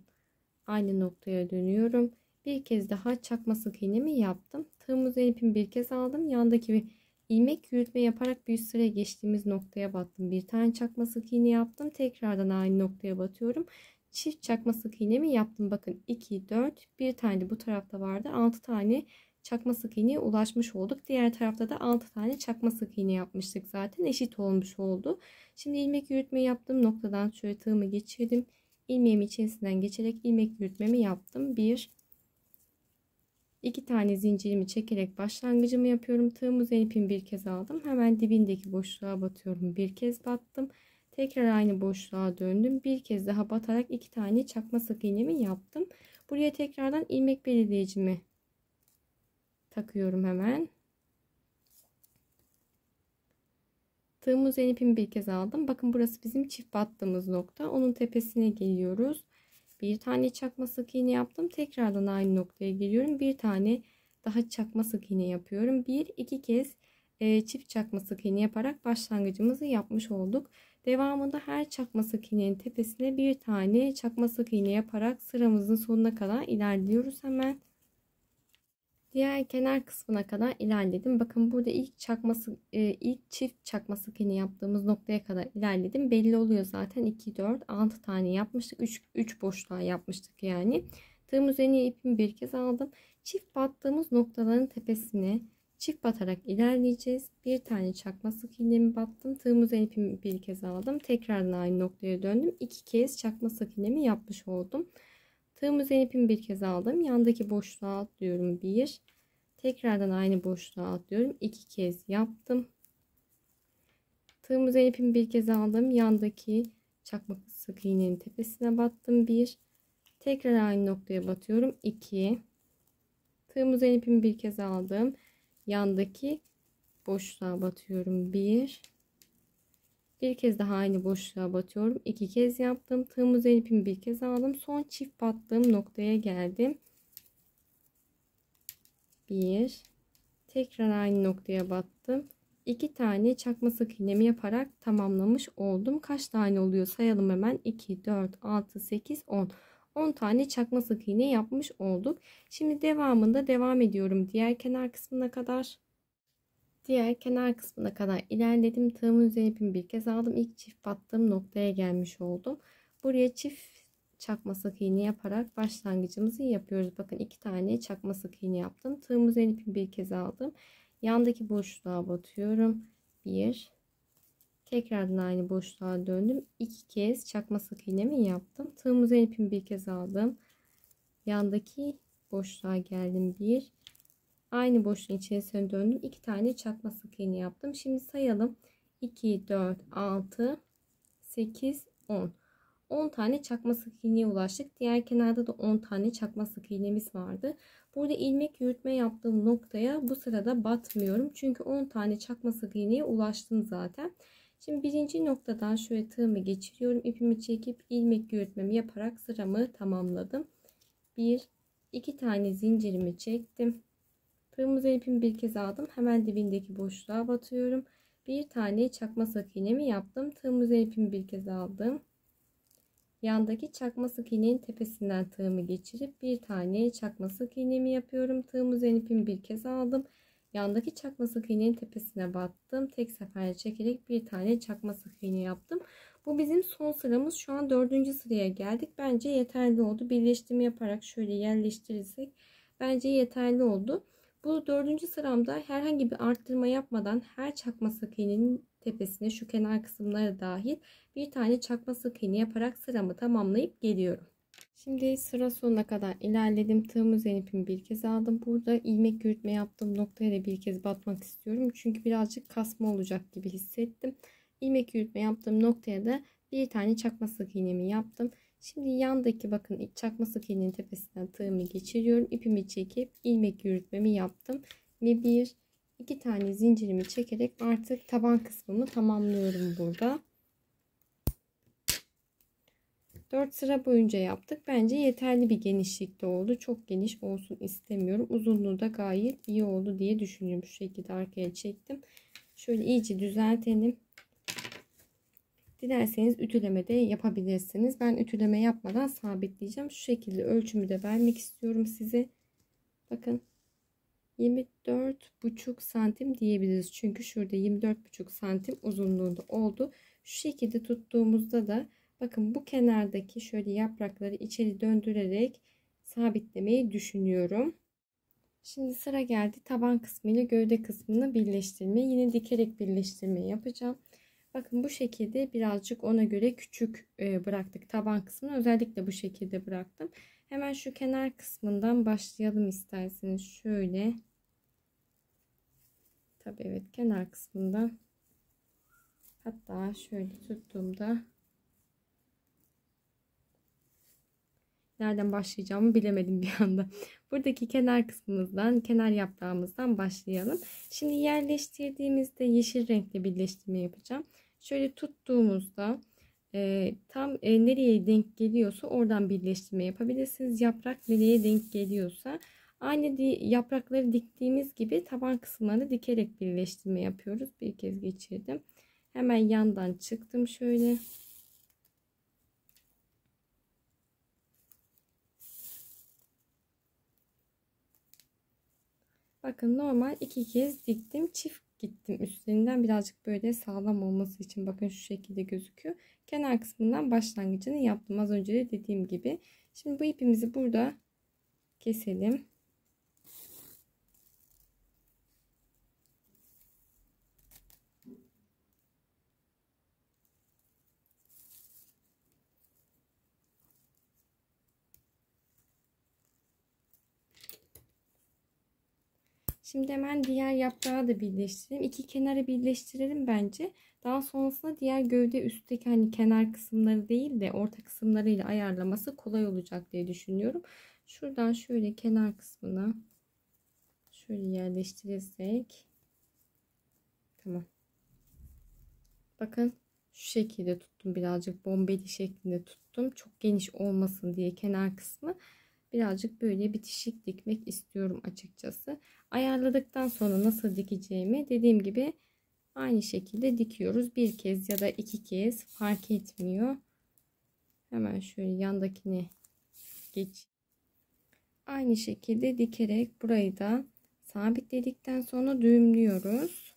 aynı noktaya dönüyorum. Bir kez daha çakma sık iğnemi yaptım. Tığımızı ipimi bir kez aldım. Yandaki ilmek yürütme yaparak bir üst sıraya geçtiğimiz noktaya battım. Bir tane çakma sık iğne yaptım. Tekrardan aynı noktaya batıyorum. Çift çakma sık iğnemi yaptım. Bakın 2 4, bir tane de bu tarafta vardı. 6 tane çakma sık iğneye ulaşmış olduk. Diğer tarafta da 6 tane çakma sık iğne yapmıştık zaten. Eşit olmuş oldu. Şimdi ilmek yürütme yaptığım noktadan şöyle tığımı geçirdim. İlmeğimi içerisinden geçerek ilmek yürütmemi yaptım. 1 2 tane zincirimi çekerek başlangıcımı yapıyorum. Tığımızın ipimi bir kez aldım. Hemen dibindeki boşluğa batıyorum. Bir kez battım. Tekrar aynı boşluğa döndüm. Bir kez daha batarak 2 tane çakma sık iğnemi yaptım. Buraya tekrardan ilmek belirleyicimi takıyorum hemen. Tığımızın ipimi bir kez aldım. Bakın burası bizim çift battığımız nokta. Onun tepesine geliyoruz. Bir tane çakma sık iğne yaptım. Tekrardan aynı noktaya geliyorum. Bir tane daha çakma sık iğne yapıyorum. Bir iki kez çift çakma sık iğne yaparak başlangıcımızı yapmış olduk. Devamında her çakma sık iğnenin tepesine bir tane çakma sık iğne yaparak sıramızın sonuna kadar ilerliyoruz hemen. Diğer kenar kısmına kadar ilerledim. Bakın burada ilk çift çakma sık iğne yaptığımız noktaya kadar ilerledim. Belli oluyor zaten 2 4 6 tane yapmıştık. 3 boşluğa yapmıştık yani. Tığım üzerine ipimi bir kez aldım. Çift battığımız noktaların tepesine çift batarak ilerleyeceğiz. Bir tane çakma sık iğnemi battım. Tığım üzerine ipimi bir kez aldım. Tekrardan aynı noktaya döndüm. 2 kez çakma sık iğnemi yapmış oldum. Tığım üzerine ipimi bir kez aldım. Yandaki boşluğa atlıyorum. 1. Tekrardan aynı boşluğa atlıyorum. 2 kez yaptım. Tığım üzerine ipimi bir kez aldım. Yandaki çakmak sık iğnenin tepesine battım. 1. Tekrar aynı noktaya batıyorum. 2. Tığım üzerine ipimi bir kez aldım. Yandaki boşluğa batıyorum. 1. Bir kez daha aynı boşluğa batıyorum. 2 kez yaptım. Tığım üzerine ipimi bir kez aldım. Son çift battığım noktaya geldim. 1. Tekrar aynı noktaya battım. 2 tane çakma sık iğnemi yaparak tamamlamış oldum. Kaç tane oluyor sayalım hemen. 2 4 6 8 10. 10 tane çakma sık iğne yapmış olduk. Şimdi devamında devam ediyorum diğer kenar kısmına kadar. Diğer kenar kısmına kadar ilerledim. Tığımın üzerine ipimi bir kez aldım. İlk çift battığım noktaya gelmiş oldum. Buraya çift çakma sık iğne yaparak başlangıcımızı yapıyoruz. Bakın 2 tane çakma sık iğne yaptım. Tığımı üzerine ipimi bir kez aldım. Yandaki boşluğa batıyorum. 1, tekrardan aynı boşluğa döndüm. 2 kez çakma sık iğnemi yaptım. Tığımı üzerine ipimi bir kez aldım. Yandaki boşluğa geldim. 1, aynı boşluğun içerisine döndüm. 2 tane çakma sık iğne yaptım. Şimdi sayalım. 2, 4, 6, 8, 10. 10 tane çakma sık iğneye ulaştık. Diğer kenarda da 10 tane çakma sık iğnemiz vardı. Burada ilmek yürütme yaptığım noktaya bu sırada batmıyorum. Çünkü 10 tane çakma sık iğneye ulaştım zaten. Şimdi birinci noktadan şöyle tığımı geçiriyorum. İpimi çekip ilmek yürütmemi yaparak sıramı tamamladım. 1, 2 tane zincirimi çektim. Tığımı ipimi bir kez aldım. Hemen dibindeki boşluğa batıyorum. Bir tane çakma sık iğnemi yaptım. Tığımı ipimi bir kez aldım. Yandaki çakma sık iğnenin tepesinden tığımı geçirip bir tane çakma sık iğnemi yapıyorum. Tığımı ipimi bir kez aldım. Yandaki çakma sık iğnenin tepesine battım. Tek seferde çekerek bir tane çakma sık iğne yaptım. Bu bizim son sıramız. Şu an 4. sıraya geldik. Bence yeterli oldu. Birleştirme yaparak şöyle yerleştirirsek bence yeterli oldu. Bu 4. sıramda herhangi bir arttırma yapmadan her çakma sık iğnenin tepesine, şu kenar kısımları dahil, bir tane çakma sık iğne yaparak sıramı tamamlayıp geliyorum. Şimdi sıra sonuna kadar ilerledim. Tığımı üzerine ipimi bir kez aldım. Burada ilmek yürütme yaptığım noktaya da bir kez batmak istiyorum. Çünkü birazcık kasma olacak gibi hissettim. İlmek yürütme yaptığım noktaya da bir tane çakma sık iğnemi yaptım. Şimdi yandaki bakın çakma sık iğnenin tepesinden tığımı geçiriyorum. İpimi çekip ilmek yürütmemi yaptım. Ve 1, 2 tane zincirimi çekerek artık taban kısmımı tamamlıyorum burada. 4 sıra boyunca yaptık. Bence yeterli bir genişlikte oldu. Çok geniş olsun istemiyorum. Uzunluğu da gayet iyi oldu diye düşünüyorum. Şu şekilde arkaya çektim. Şöyle iyice düzeltelim. Dilerseniz ütüleme de yapabilirsiniz. Ben ütüleme yapmadan sabitleyeceğim. Şu şekilde ölçümü de vermek istiyorum size. Bakın 24,5 santim diyebiliriz. Çünkü şurada 24,5 santim uzunluğunda oldu. Şu şekilde tuttuğumuzda da bakın bu kenardaki şöyle yaprakları içeri döndürerek sabitlemeyi düşünüyorum. Şimdi sıra geldi taban kısmı ile gövde kısmını birleştirme. Yine dikerek birleştirme yapacağım. Bakın bu şekilde birazcık ona göre küçük bıraktık taban kısmını. Özellikle bu şekilde bıraktım. Hemen şu kenar kısmından başlayalım isterseniz. Şöyle. Tabii evet, kenar kısmından. Hatta şöyle tuttuğumda nereden başlayacağımı bilemedim bir anda. Buradaki kenar kısmımızdan, kenar yaprağımızdan başlayalım. Şimdi yerleştirdiğimizde yeşil renkle birleştirme yapacağım. Şöyle tuttuğumuzda tam nereye denk geliyorsa oradan birleştirme yapabilirsiniz. Yaprak nereye denk geliyorsa aynı yaprakları diktiğimiz gibi taban kısımlarını dikerek birleştirme yapıyoruz. Bir kez geçirdim. Hemen yandan çıktım şöyle. Bakın normal 2 kez diktim. Çift gittim üstlerinden birazcık böyle sağlam olması için. Bakın şu şekilde gözüküyor. Kenar kısmından başlangıcını yaptım. Az önce de dediğim gibi. Şimdi bu ipimizi burada keselim. Şimdi hemen diğer yaprağı da birleştirelim. İki kenarı birleştirelim bence. Daha sonrasında diğer gövde üstteki hani kenar kısımları değil de orta kısımlarıyla ayarlaması kolay olacak diye düşünüyorum. Şuradan şöyle kenar kısmına şöyle yerleştirirsek tamam. Bakın şu şekilde tuttum, birazcık bombeli şeklinde tuttum. Çok geniş olmasın diye kenar kısmı. Birazcık böyle bitişik dikmek istiyorum açıkçası. Ayarladıktan sonra nasıl dikeceğimi dediğim gibi aynı şekilde dikiyoruz. Bir kez ya da 2 kez fark etmiyor. Hemen şöyle yandakine geç. Aynı şekilde dikerek burayı da sabitledikten sonra düğümlüyoruz.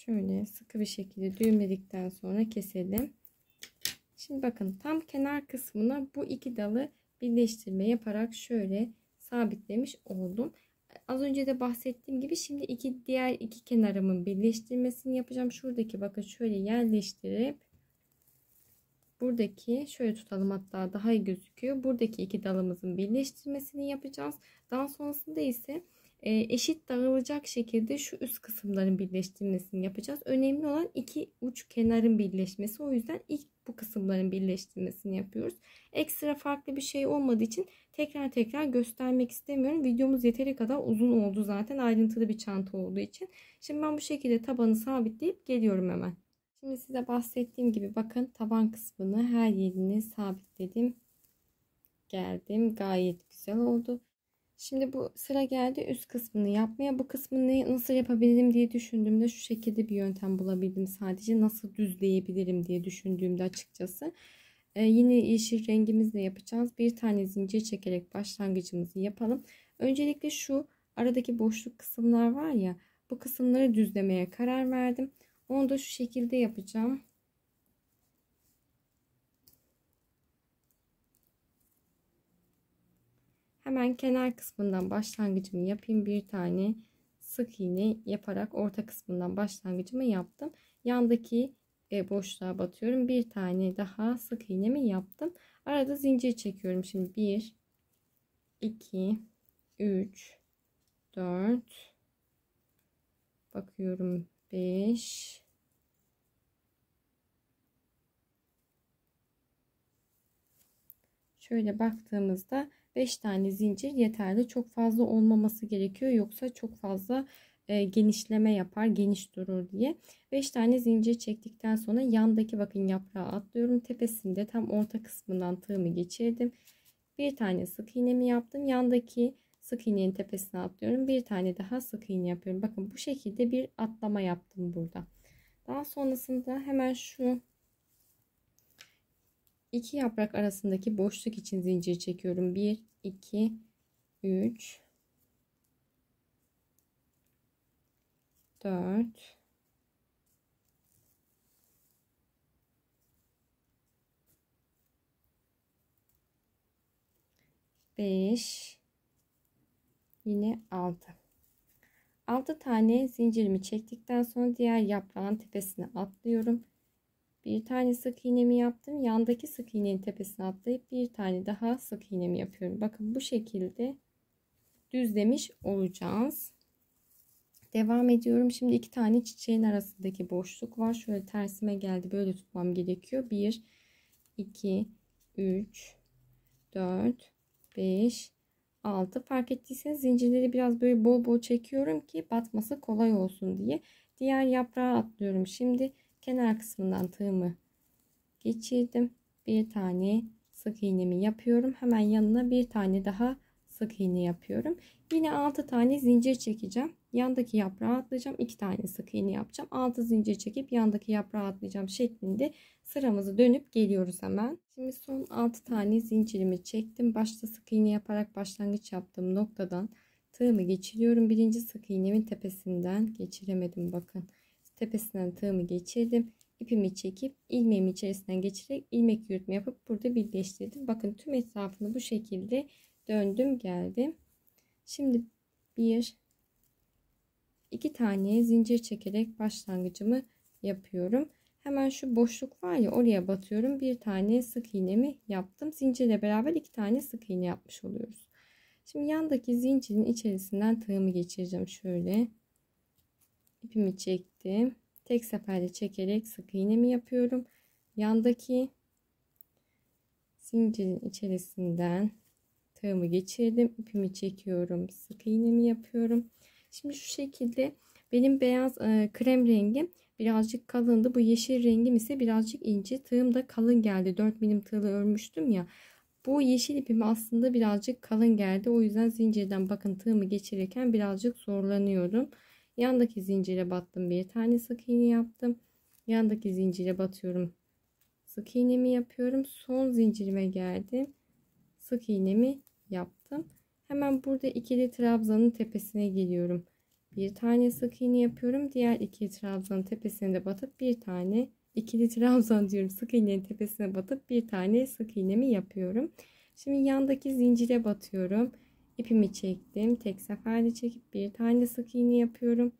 Şöyle sıkı bir şekilde düğümledikten sonra keselim. Şimdi bakın tam kenar kısmına bu iki dalı birleştirme yaparak şöyle sabitlemiş oldum. Az önce de bahsettiğim gibi şimdi diğer iki kenarımın birleştirmesini yapacağım. Şuradaki bakın şöyle yerleştirip buradaki şöyle tutalım, hatta daha iyi gözüküyor. Buradaki iki dalımızın birleştirmesini yapacağız. Daha sonrasında ise eşit dağılacak şekilde şu üst kısımların birleştirmesini yapacağız. Önemli olan iki uç kenarın birleşmesi. O yüzden ilk bu kısımların birleştirmesini yapıyoruz. Ekstra farklı bir şey olmadığı için tekrar tekrar göstermek istemiyorum. Videomuz yeteri kadar uzun oldu zaten, ayrıntılı bir çanta olduğu için. Şimdi ben bu şekilde tabanı sabitleyip geliyorum hemen. Şimdi size bahsettiğim gibi bakın taban kısmını her yerini sabitledim. Geldim. Gayet güzel oldu. Şimdi bu sıra geldi üst kısmını yapmaya. Bu kısmını nasıl yapabilirim diye düşündüğümde şu şekilde bir yöntem bulabildim. Sadece nasıl düzleyebilirim diye düşündüğümde açıkçası. Yine yeşil rengimizle yapacağız. Bir tane zincir çekerek başlangıcımızı yapalım. Öncelikle şu aradaki boşluk kısımlar var ya, bu kısımları düzlemeye karar verdim. Onu da şu şekilde yapacağım. Hemen kenar kısmından başlangıcımı yapayım. Bir tane sık iğne yaparak orta kısmından başlangıcımı yaptım. Yandaki boşluğa batıyorum. Bir tane daha sık iğnemi yaptım. Arada zincir çekiyorum. Şimdi 1, 2, 3, 4, bakıyorum 5, şöyle baktığımızda 5 tane zincir yeterli. Çok fazla olmaması gerekiyor. Yoksa çok fazla genişleme yapar, geniş durur diye. 5 tane zincir çektikten sonra yandaki bakın yaprağı atlıyorum. Tepesinde tam orta kısmından tığımı geçirdim. Bir tane sık iğnemi yaptım. Yandaki sık iğnenin tepesine atlıyorum. Bir tane daha sık iğne yapıyorum. Bakın bu şekilde bir atlama yaptım burada. Daha sonrasında hemen şu İki yaprak arasındaki boşluk için zincir çekiyorum. 1, 2, 3, 4, 5, yine 6. 6 tane zincirimi çektikten sonra diğer yaprağın tepesine atlıyorum. Bir tane sık iğnemi yaptım. Yandaki sık iğnenin tepesine atlayıp bir tane daha sık iğnemi yapıyorum. Bakın bu şekilde düzlemiş olacağız. Devam ediyorum. Şimdi iki tane çiçeğin arasındaki boşluk var. Şöyle tersime geldi. Böyle tutmam gerekiyor. 1, 2, 3, 4, 5, 6. Fark ettiyseniz zincirleri biraz böyle bol bol çekiyorum ki batması kolay olsun diye. Diğer yaprağa atlıyorum. Şimdi kenar kısmından tığımı geçirdim. Bir tane sık iğnemi yapıyorum. Hemen yanına bir tane daha sık iğne yapıyorum. Yine 6 tane zincir çekeceğim. Yandaki yaprağa atlayacağım. 2 tane sık iğne yapacağım. 6 zincir çekip yandaki yaprağa atlayacağım şeklinde sıramızı dönüp geliyoruz hemen. Şimdi son 6 tane zincirimi çektim. Başta sık iğne yaparak başlangıç yaptığım noktadan tığımı geçiriyorum. Birinci sık iğnemin tepesinden geçiremedim bakın. Tepesinden tığımı geçirdim. İpimi çekip ilmeğimi içerisinden geçirerek ilmek yürütme yapıp burada birleştirdim. Bakın tüm etrafını bu şekilde döndüm geldim. Şimdi 1, 2 tane zincir çekerek başlangıcımı yapıyorum. Hemen şu boşluk var ya, oraya batıyorum. Bir tane sık iğnemi yaptım. Zincirle beraber 2 tane sık iğne yapmış oluyoruz. Şimdi yandaki zincirin içerisinden tığımı geçireceğim. Şöyle ipimi çektim. Tek seferde çekerek sık iğnemi yapıyorum. Yandaki zincirin içerisinden tığımı geçirdim. İpimi çekiyorum. Sık iğnemi yapıyorum. Şimdi şu şekilde benim beyaz krem rengim birazcık kalındı. Bu yeşil rengim ise birazcık ince. Tığım da kalın geldi. 4 milim tığla örmüştüm ya. Bu yeşil ipim aslında birazcık kalın geldi. O yüzden zincirden bakın tığımı geçirirken birazcık zorlanıyorum. Yandaki zincire battım. Bir tane sık iğne yaptım. Yandaki zincire batıyorum. Sık iğnemi yapıyorum. Son zincirime geldim. Sık iğnemi yaptım. Hemen burada ikili trabzanın tepesine geliyorum. bir tane sık iğne yapıyorum. Diğer iki trabzanın tepesine de batıp bir tane ikili trabzan diyorum. Sık iğnenin tepesine batıp bir tane sık iğnemi yapıyorum. Şimdi yandaki zincire batıyorum. İpimi çektim. Tek seferde çekip bir tane sık iğne yapıyorum.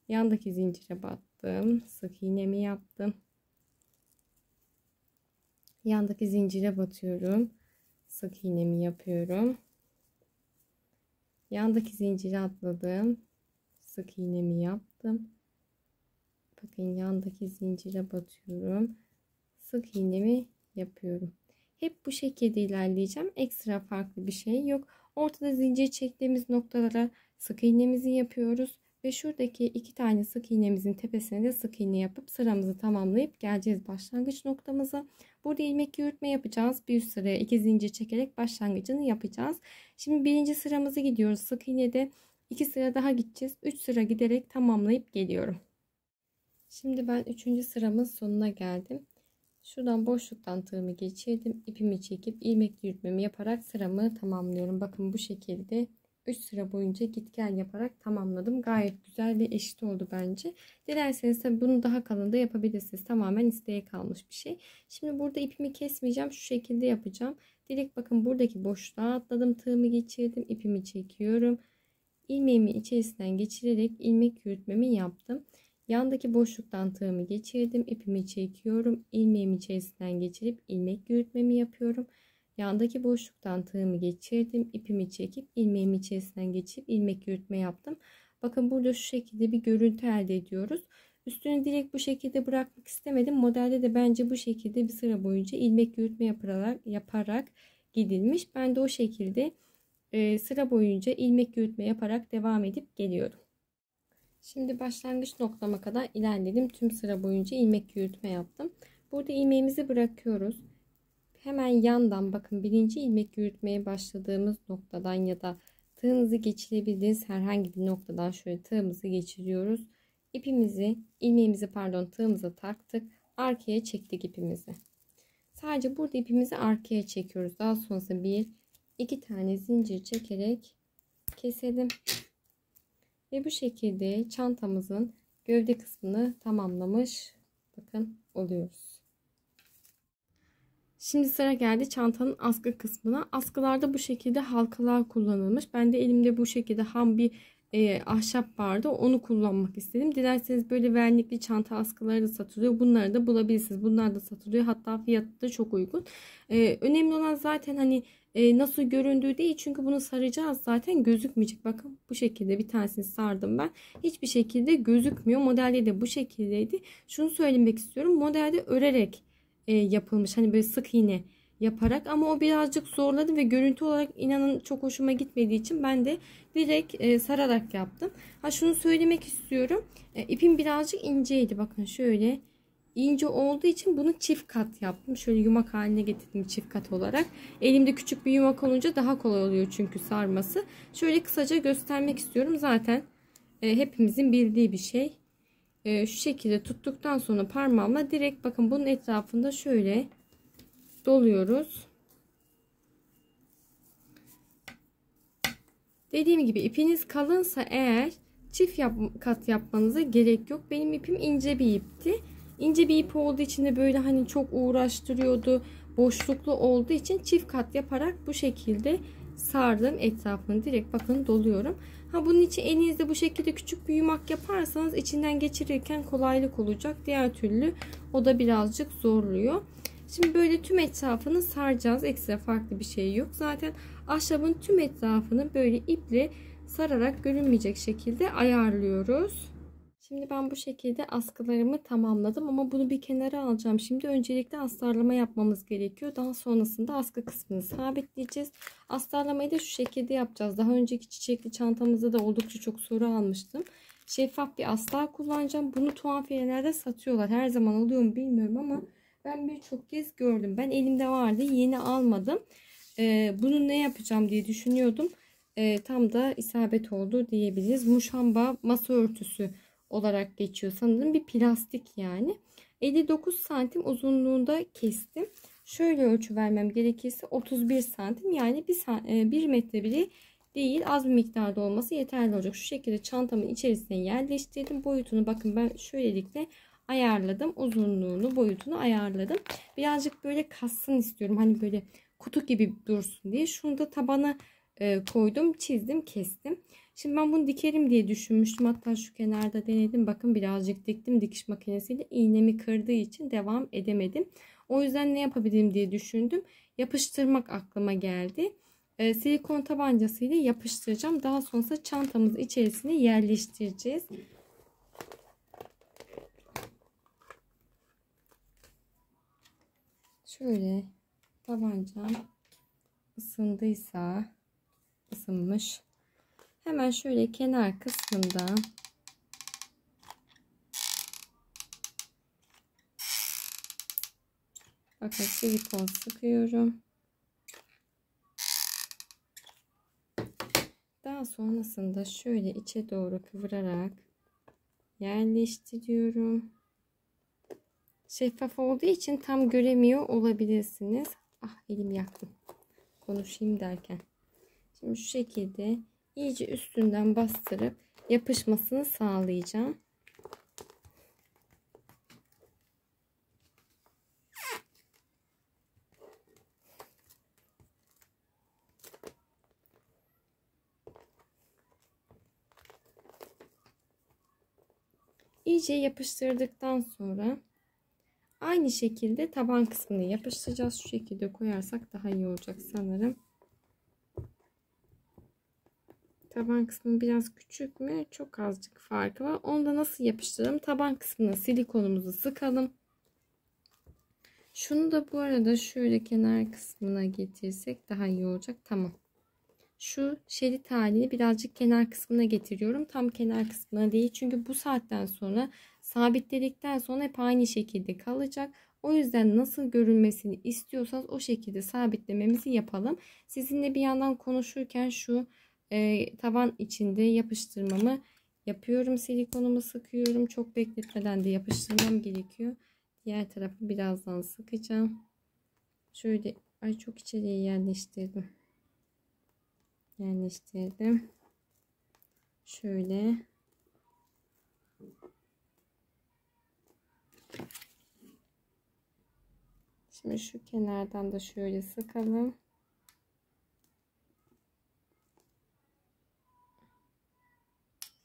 Yandaki zincire battım. Sık iğnemi yaptım. Yandaki zincire batıyorum. Sık iğnemi yapıyorum. Yandaki zincire atladım. Sık iğnemi yaptım. Bakın yandaki zincire batıyorum. Sık iğnemi yapıyorum. Hep bu şekilde ilerleyeceğim. Ekstra farklı bir şey yok. Ortada zincir çektiğimiz noktalara sık iğnemizi yapıyoruz. Ve şuradaki iki tane sık iğnemizin tepesine de sık iğne yapıp sıramızı tamamlayıp geleceğiz başlangıç noktamıza. Burada ilmek yürütme yapacağız. Bir üst sıraya iki zincir çekerek başlangıcını yapacağız. Şimdi birinci sıramızı gidiyoruz. Sık iğnede 2 sıra daha gideceğiz. 3 sıra giderek tamamlayıp geliyorum. Şimdi ben 3. sıramın sonuna geldim. Şuradan boşluktan tığımı geçirdim. İpimi çekip ilmek yürütmemi yaparak sıramı tamamlıyorum. Bakın bu şekilde 3 sıra boyunca git gel yaparak tamamladım. Gayet güzel ve eşit oldu bence. Dilerseniz tabii bunu daha kalın da yapabilirsiniz. Tamamen isteğe kalmış bir şey. Şimdi burada ipimi kesmeyeceğim. Şu şekilde yapacağım. Direkt bakın buradaki boşluğa atladım. Tığımı geçirdim. İpimi çekiyorum. İlmeğimi içerisinden geçirerek ilmek yürütmemi yaptım. Yandaki boşluktan tığımı geçirdim. İpimi çekiyorum. İlmeğimi içerisinden geçirip ilmek yürütmemi yapıyorum. Yandaki boşluktan tığımı geçirdim. İpimi çekip ilmeğimi içerisinden geçirip ilmek yürütme yaptım. Bakın burada şu şekilde bir görüntü elde ediyoruz. Üstünü direkt bu şekilde bırakmak istemedim. Modelde de bence bu şekilde bir sıra boyunca ilmek yürütme yaparak gidilmiş. Ben de o şekilde sıra boyunca ilmek yürütme yaparak devam edip geliyorum. Şimdi başlangıç noktama kadar ilerledim. Tüm sıra boyunca ilmek yürütme yaptım. Burada ilmeğimizi bırakıyoruz. Hemen yandan bakın birinci ilmek yürütmeye başladığımız noktadan ya da tığınızı geçirebildiğiniz herhangi bir noktadan şöyle tığımızı geçiriyoruz. İlmeğimizi tığımıza taktık. Arkaya çektik ipimizi. Sadece burada ipimizi arkaya çekiyoruz. Daha sonrasında 1-2 tane zincir çekerek keselim. Ve bu şekilde çantamızın gövde kısmını tamamlamış oluyoruz. Şimdi sıra geldi çantanın askı kısmına. Askılarda bu şekilde halkalar kullanılmış. Ben de elimde bu şekilde ham bir ahşap vardı. Onu kullanmak istedim. Dilerseniz böyle vernikli çanta askıları da satılıyor. Bunları da bulabilirsiniz. Bunlar da satılıyor. Hatta fiyatı da çok uygun. Önemli olan zaten hani nasıl göründüğü değil. Çünkü bunu saracağız zaten gözükmeyecek. Bakın bu şekilde bir tanesini sardım ben. Hiçbir şekilde gözükmüyor. Modelde de bu şekildeydi. Şunu söylemek istiyorum. Modelde örerek yapılmış. Hani böyle sık iğne yaparak ama o birazcık zorladı ve görüntü olarak inanın çok hoşuma gitmediği için ben de direkt sararak yaptım. Şunu söylemek istiyorum. İpim birazcık inceydi. Bakın şöyle ince olduğu için bunu çift kat yaptım. Şöyle yumak haline getirdim çift kat olarak. Elimde küçük bir yumak olunca daha kolay oluyor çünkü sarması. Şöyle kısaca göstermek istiyorum. Zaten hepimizin bildiği bir şey. Şu şekilde tuttuktan sonra parmağımla direkt bakın bunun etrafında şöyle doluyoruz. Dediğim gibi ipiniz kalınsa eğer çift kat yapmanıza gerek yok. Benim ipim ince bir ipti. İnce bir ip olduğu için de böyle hani çok uğraştırıyordu. Boşluklu olduğu için çift kat yaparak bu şekilde sardım etrafını. Direkt bakın doluyorum. Bunun için elinizde bu şekilde küçük bir yumak yaparsanız içinden geçirirken kolaylık olacak. Diğer türlü o da birazcık zorluyor. Şimdi böyle tüm etrafını saracağız. Ekstra farklı bir şey yok. Zaten ahşabın tüm etrafını böyle iple sararak görünmeyecek şekilde ayarlıyoruz. Şimdi ben bu şekilde askılarımı tamamladım ama bunu bir kenara alacağım. Şimdi öncelikle astarlama yapmamız gerekiyor. Daha sonrasında askı kısmını sabitleyeceğiz. Astarlamayı da şu şekilde yapacağız. Daha önceki çiçekli çantamızda da oldukça çok soru almıştım. Şeffaf bir astar kullanacağım. Bunu tuhafiyelerde satıyorlar. Her zaman oluyor mu bilmiyorum ama ben birçok kez gördüm. Ben elimde vardı. Yeni almadım. Bunu ne yapacağım diye düşünüyordum. Tam da isabet oldu diyebiliriz. Muşamba masa örtüsü olarak geçiyor sanırım. Bir plastik yani. 59 santim uzunluğunda kestim. Şöyle ölçü vermem gerekirse 31 santim yani 1 metre bile değil, az bir miktarda olması yeterli olacak. Şu şekilde çantamın içerisine yerleştirdim. Boyutunu bakın ben şöylelikle ayarladım. Uzunluğunu, boyutunu ayarladım. Birazcık böyle kassın istiyorum. Hani böyle kutu gibi dursun diye. Şunu da tabana koydum, çizdim, kestim. Şimdi ben bunu dikerim diye düşünmüştüm. Hatta şu kenarda denedim. Bakın birazcık diktim dikiş makinesiyle. İğnemi kırdığı için devam edemedim. O yüzden ne yapabilirim diye düşündüm. Yapıştırmak aklıma geldi. Silikon tabancası ile yapıştıracağım. Daha sonra çantamız içerisine yerleştireceğiz. Şöyle tabancam ısındıysa, ısınmış. Hemen şöyle kenar kısmından bakın silikon sıkıyorum. Daha sonrasında şöyle içe doğru kıvırarak yerleştiriyorum. Şeffaf olduğu için tam göremiyor olabilirsiniz. Ah, elim yaktım konuşayım derken. Şimdi şu şekilde iyice üstünden bastırıp yapışmasını sağlayacağım. İyice yapıştırdıktan sonra aynı şekilde taban kısmını yapıştıracağız. Şu şekilde koyarsak daha iyi olacak sanırım. Taban kısmı biraz küçük mü? Çok azıcık farkı var. Onu da nasıl yapıştıralım? Taban kısmına silikonumuzu sıkalım. Şunu da bu arada şöyle kenar kısmına getirsek daha iyi olacak. Tamam. Şu şerit halini birazcık kenar kısmına getiriyorum. Tam kenar kısmına değil. Çünkü bu saatten sonra sabitledikten sonra hep aynı şekilde kalacak. O yüzden nasıl görünmesini istiyorsanız o şekilde sabitlememizi yapalım. Sizinle bir yandan konuşurken şu taban içinde yapıştırmamı yapıyorum. Silikonumu sıkıyorum. Çok bekletmeden de yapıştırmam gerekiyor. Diğer tarafı birazdan sıkacağım. Şöyle ay çok içeriye yerleştirdim. Şöyle. Şimdi şu kenardan da şöyle sıkalım.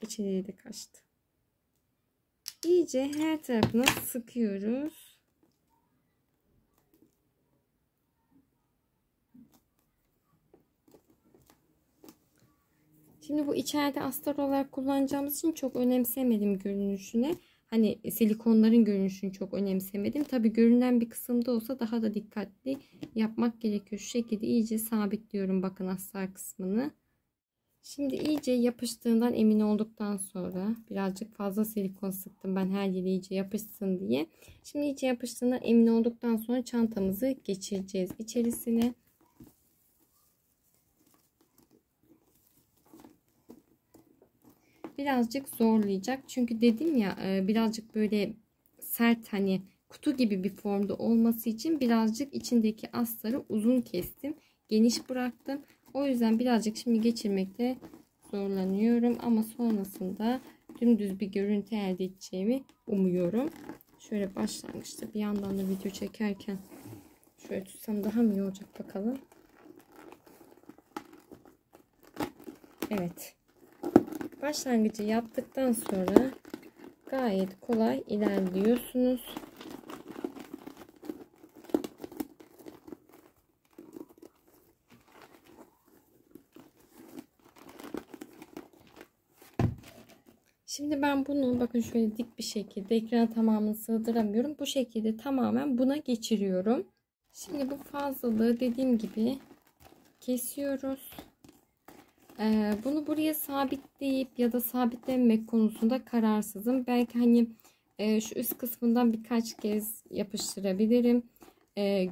İçeriye de kaçtı. İyice her tarafına sıkıyoruz. Şimdi bu içeride astar olarak kullanacağımız için çok önemsemedim görünüşüne. Hani silikonların görünüşünü çok önemsemedim. Tabi görünen bir kısımda olsa daha da dikkatli yapmak gerekiyor. Şu şekilde iyice sabitliyorum bakın astar kısmını. Şimdi iyice yapıştığından emin olduktan sonra birazcık fazla silikon sıktım ben her yere iyice yapışsın diye. Şimdi iyice yapıştığından emin olduktan sonra çantamızı geçireceğiz içerisine. Birazcık zorlayacak. Çünkü dedim ya birazcık böyle sert hani kutu gibi bir formda olması için birazcık içindeki astarı uzun kestim. Geniş bıraktım. O yüzden birazcık şimdi geçirmekte zorlanıyorum. Ama sonrasında dümdüz bir görüntü elde edeceğimi umuyorum. Şöyle başlangıçta bir yandan da video çekerken şöyle tutsam daha mı iyi olacak bakalım. Evet. Başlangıcı yaptıktan sonra gayet kolay ilerliyorsunuz. Şimdi ben bunu bakın şöyle dik bir şekilde ekrana tamamını sığdıramıyorum. Bu şekilde tamamen buna geçiriyorum. Şimdi bu fazlalığı dediğim gibi kesiyoruz. Bunu buraya sabitleyip ya da sabitlemek konusunda kararsızım. Belki hani şu üst kısmından birkaç kez yapıştırabilirim.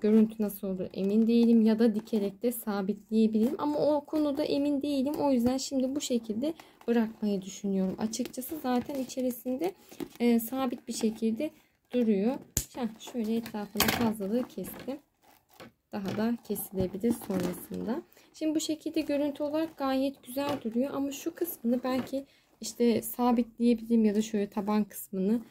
Görüntü nasıl olur emin değilim. Ya da dikerek de sabitleyebilirim. Ama o konuda emin değilim. O yüzden şimdi bu şekilde bırakmayı düşünüyorum. Açıkçası zaten içerisinde sabit bir şekilde duruyor. Şöyle etrafını fazlalığı kestim. daha da kesilebilir sonrasında. Şimdi bu şekilde görüntü olarak gayet güzel duruyor ama şu kısmını belki işte sabitleyebilirim ya da şöyle taban kısmını,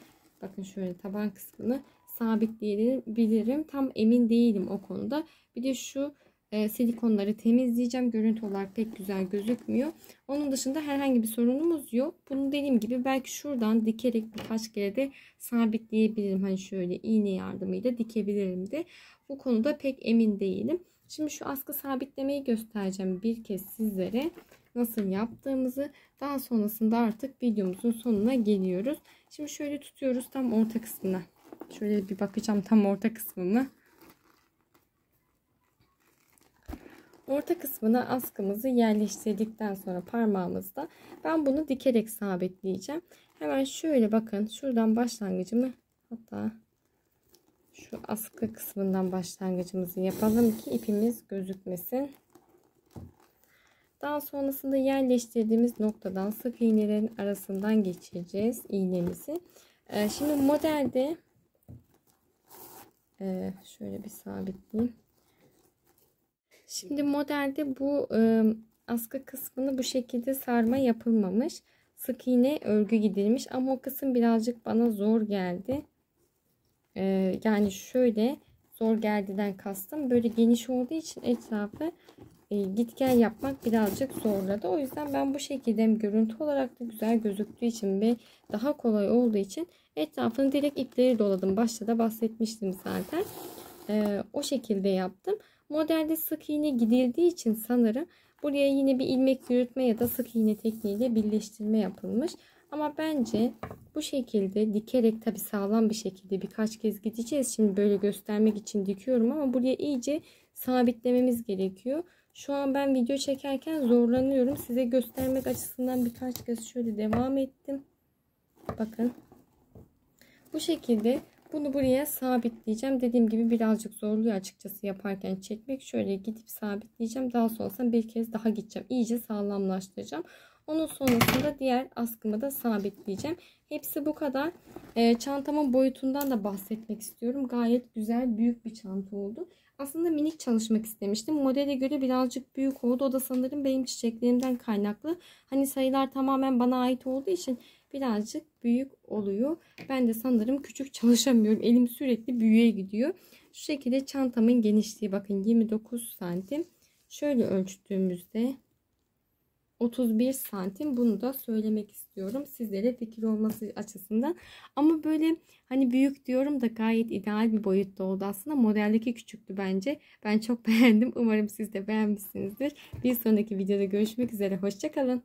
bakın şöyle taban kısmını sabitleyebilirim. Tam emin değilim o konuda. Bir de şu silikonları temizleyeceğim. Görüntü olarak pek güzel gözükmüyor. Onun dışında herhangi bir sorunumuz yok. Bunu dediğim gibi belki şuradan dikerek birkaç kere de sabitleyebilirim. Hani şöyle iğne yardımıyla dikebilirim de. Bu konuda pek emin değilim. Şimdi şu askı sabitlemeyi göstereceğim bir kez sizlere. Nasıl yaptığımızı. Daha sonrasında artık videomuzun sonuna geliyoruz. Şimdi şöyle tutuyoruz tam orta kısmına. Şöyle bir bakacağım tam orta kısmını. Orta kısmına askımızı yerleştirdikten sonra parmağımızda ben bunu dikerek sabitleyeceğim. Hemen şöyle bakın şuradan başlangıcımı, hatta şu askı kısmından başlangıcımızı yapalım ki ipimiz gözükmesin. Daha sonrasında yerleştirdiğimiz noktadan sık iğnelerin arasından geçireceğiz iğnemizi. Şimdi modelde şöyle bir sabitleyeyim. Şimdi modelde bu askı kısmını bu şekilde sarma yapılmamış. Sık iğne örgü gidilmiş ama o kısım birazcık bana zor geldi. Yani şöyle zor geldiden kastım böyle geniş olduğu için etrafı git gel yapmak birazcık zorladı. O yüzden ben bu şekilde hem görüntü olarak da güzel gözüktüğü için ve daha kolay olduğu için etrafını direkt ipleri doladım. Başta da bahsetmiştim zaten. O şekilde yaptım. Modelde sık iğne gidildiği için sanırım buraya yine bir ilmek yürütme ya da sık iğne tekniğiyle birleştirme yapılmış. Ama bence bu şekilde dikerek, tabi sağlam bir şekilde birkaç kez gideceğiz. Şimdi böyle göstermek için dikiyorum ama buraya iyice sabitlememiz gerekiyor. Şu an ben video çekerken zorlanıyorum. Size göstermek açısından birkaç kez şöyle devam ettim. Bakın. Bu şekilde bunu buraya sabitleyeceğim. Dediğim gibi birazcık zorluyor açıkçası yaparken çekmek. Şöyle gidip sabitleyeceğim. Daha sonrasında bir kez daha gideceğim. İyice sağlamlaştıracağım. Onun sonrasında diğer askımı da sabitleyeceğim. Hepsi bu kadar. Çantamın boyutundan da bahsetmek istiyorum. Gayet güzel, büyük bir çanta oldu. Aslında minik çalışmak istemiştim. Modele göre birazcık büyük oldu. O da sanırım benim çiçeklerimden kaynaklı. Hani sayılar tamamen bana ait olduğu için birazcık büyük oluyor. Ben de sanırım küçük çalışamıyorum. Elim sürekli büyüğe gidiyor. Şu şekilde çantamın genişliği bakın 29 santim. Şöyle ölçtüğümüzde 31 santim. Bunu da söylemek istiyorum sizlere fikir olması açısından. Ama böyle hani büyük diyorum da gayet ideal bir boyutta oldu aslında. Modeldeki küçüktü bence. Ben çok beğendim. Umarım siz de beğenmişsinizdir. Bir sonraki videoda görüşmek üzere. Hoşça kalın.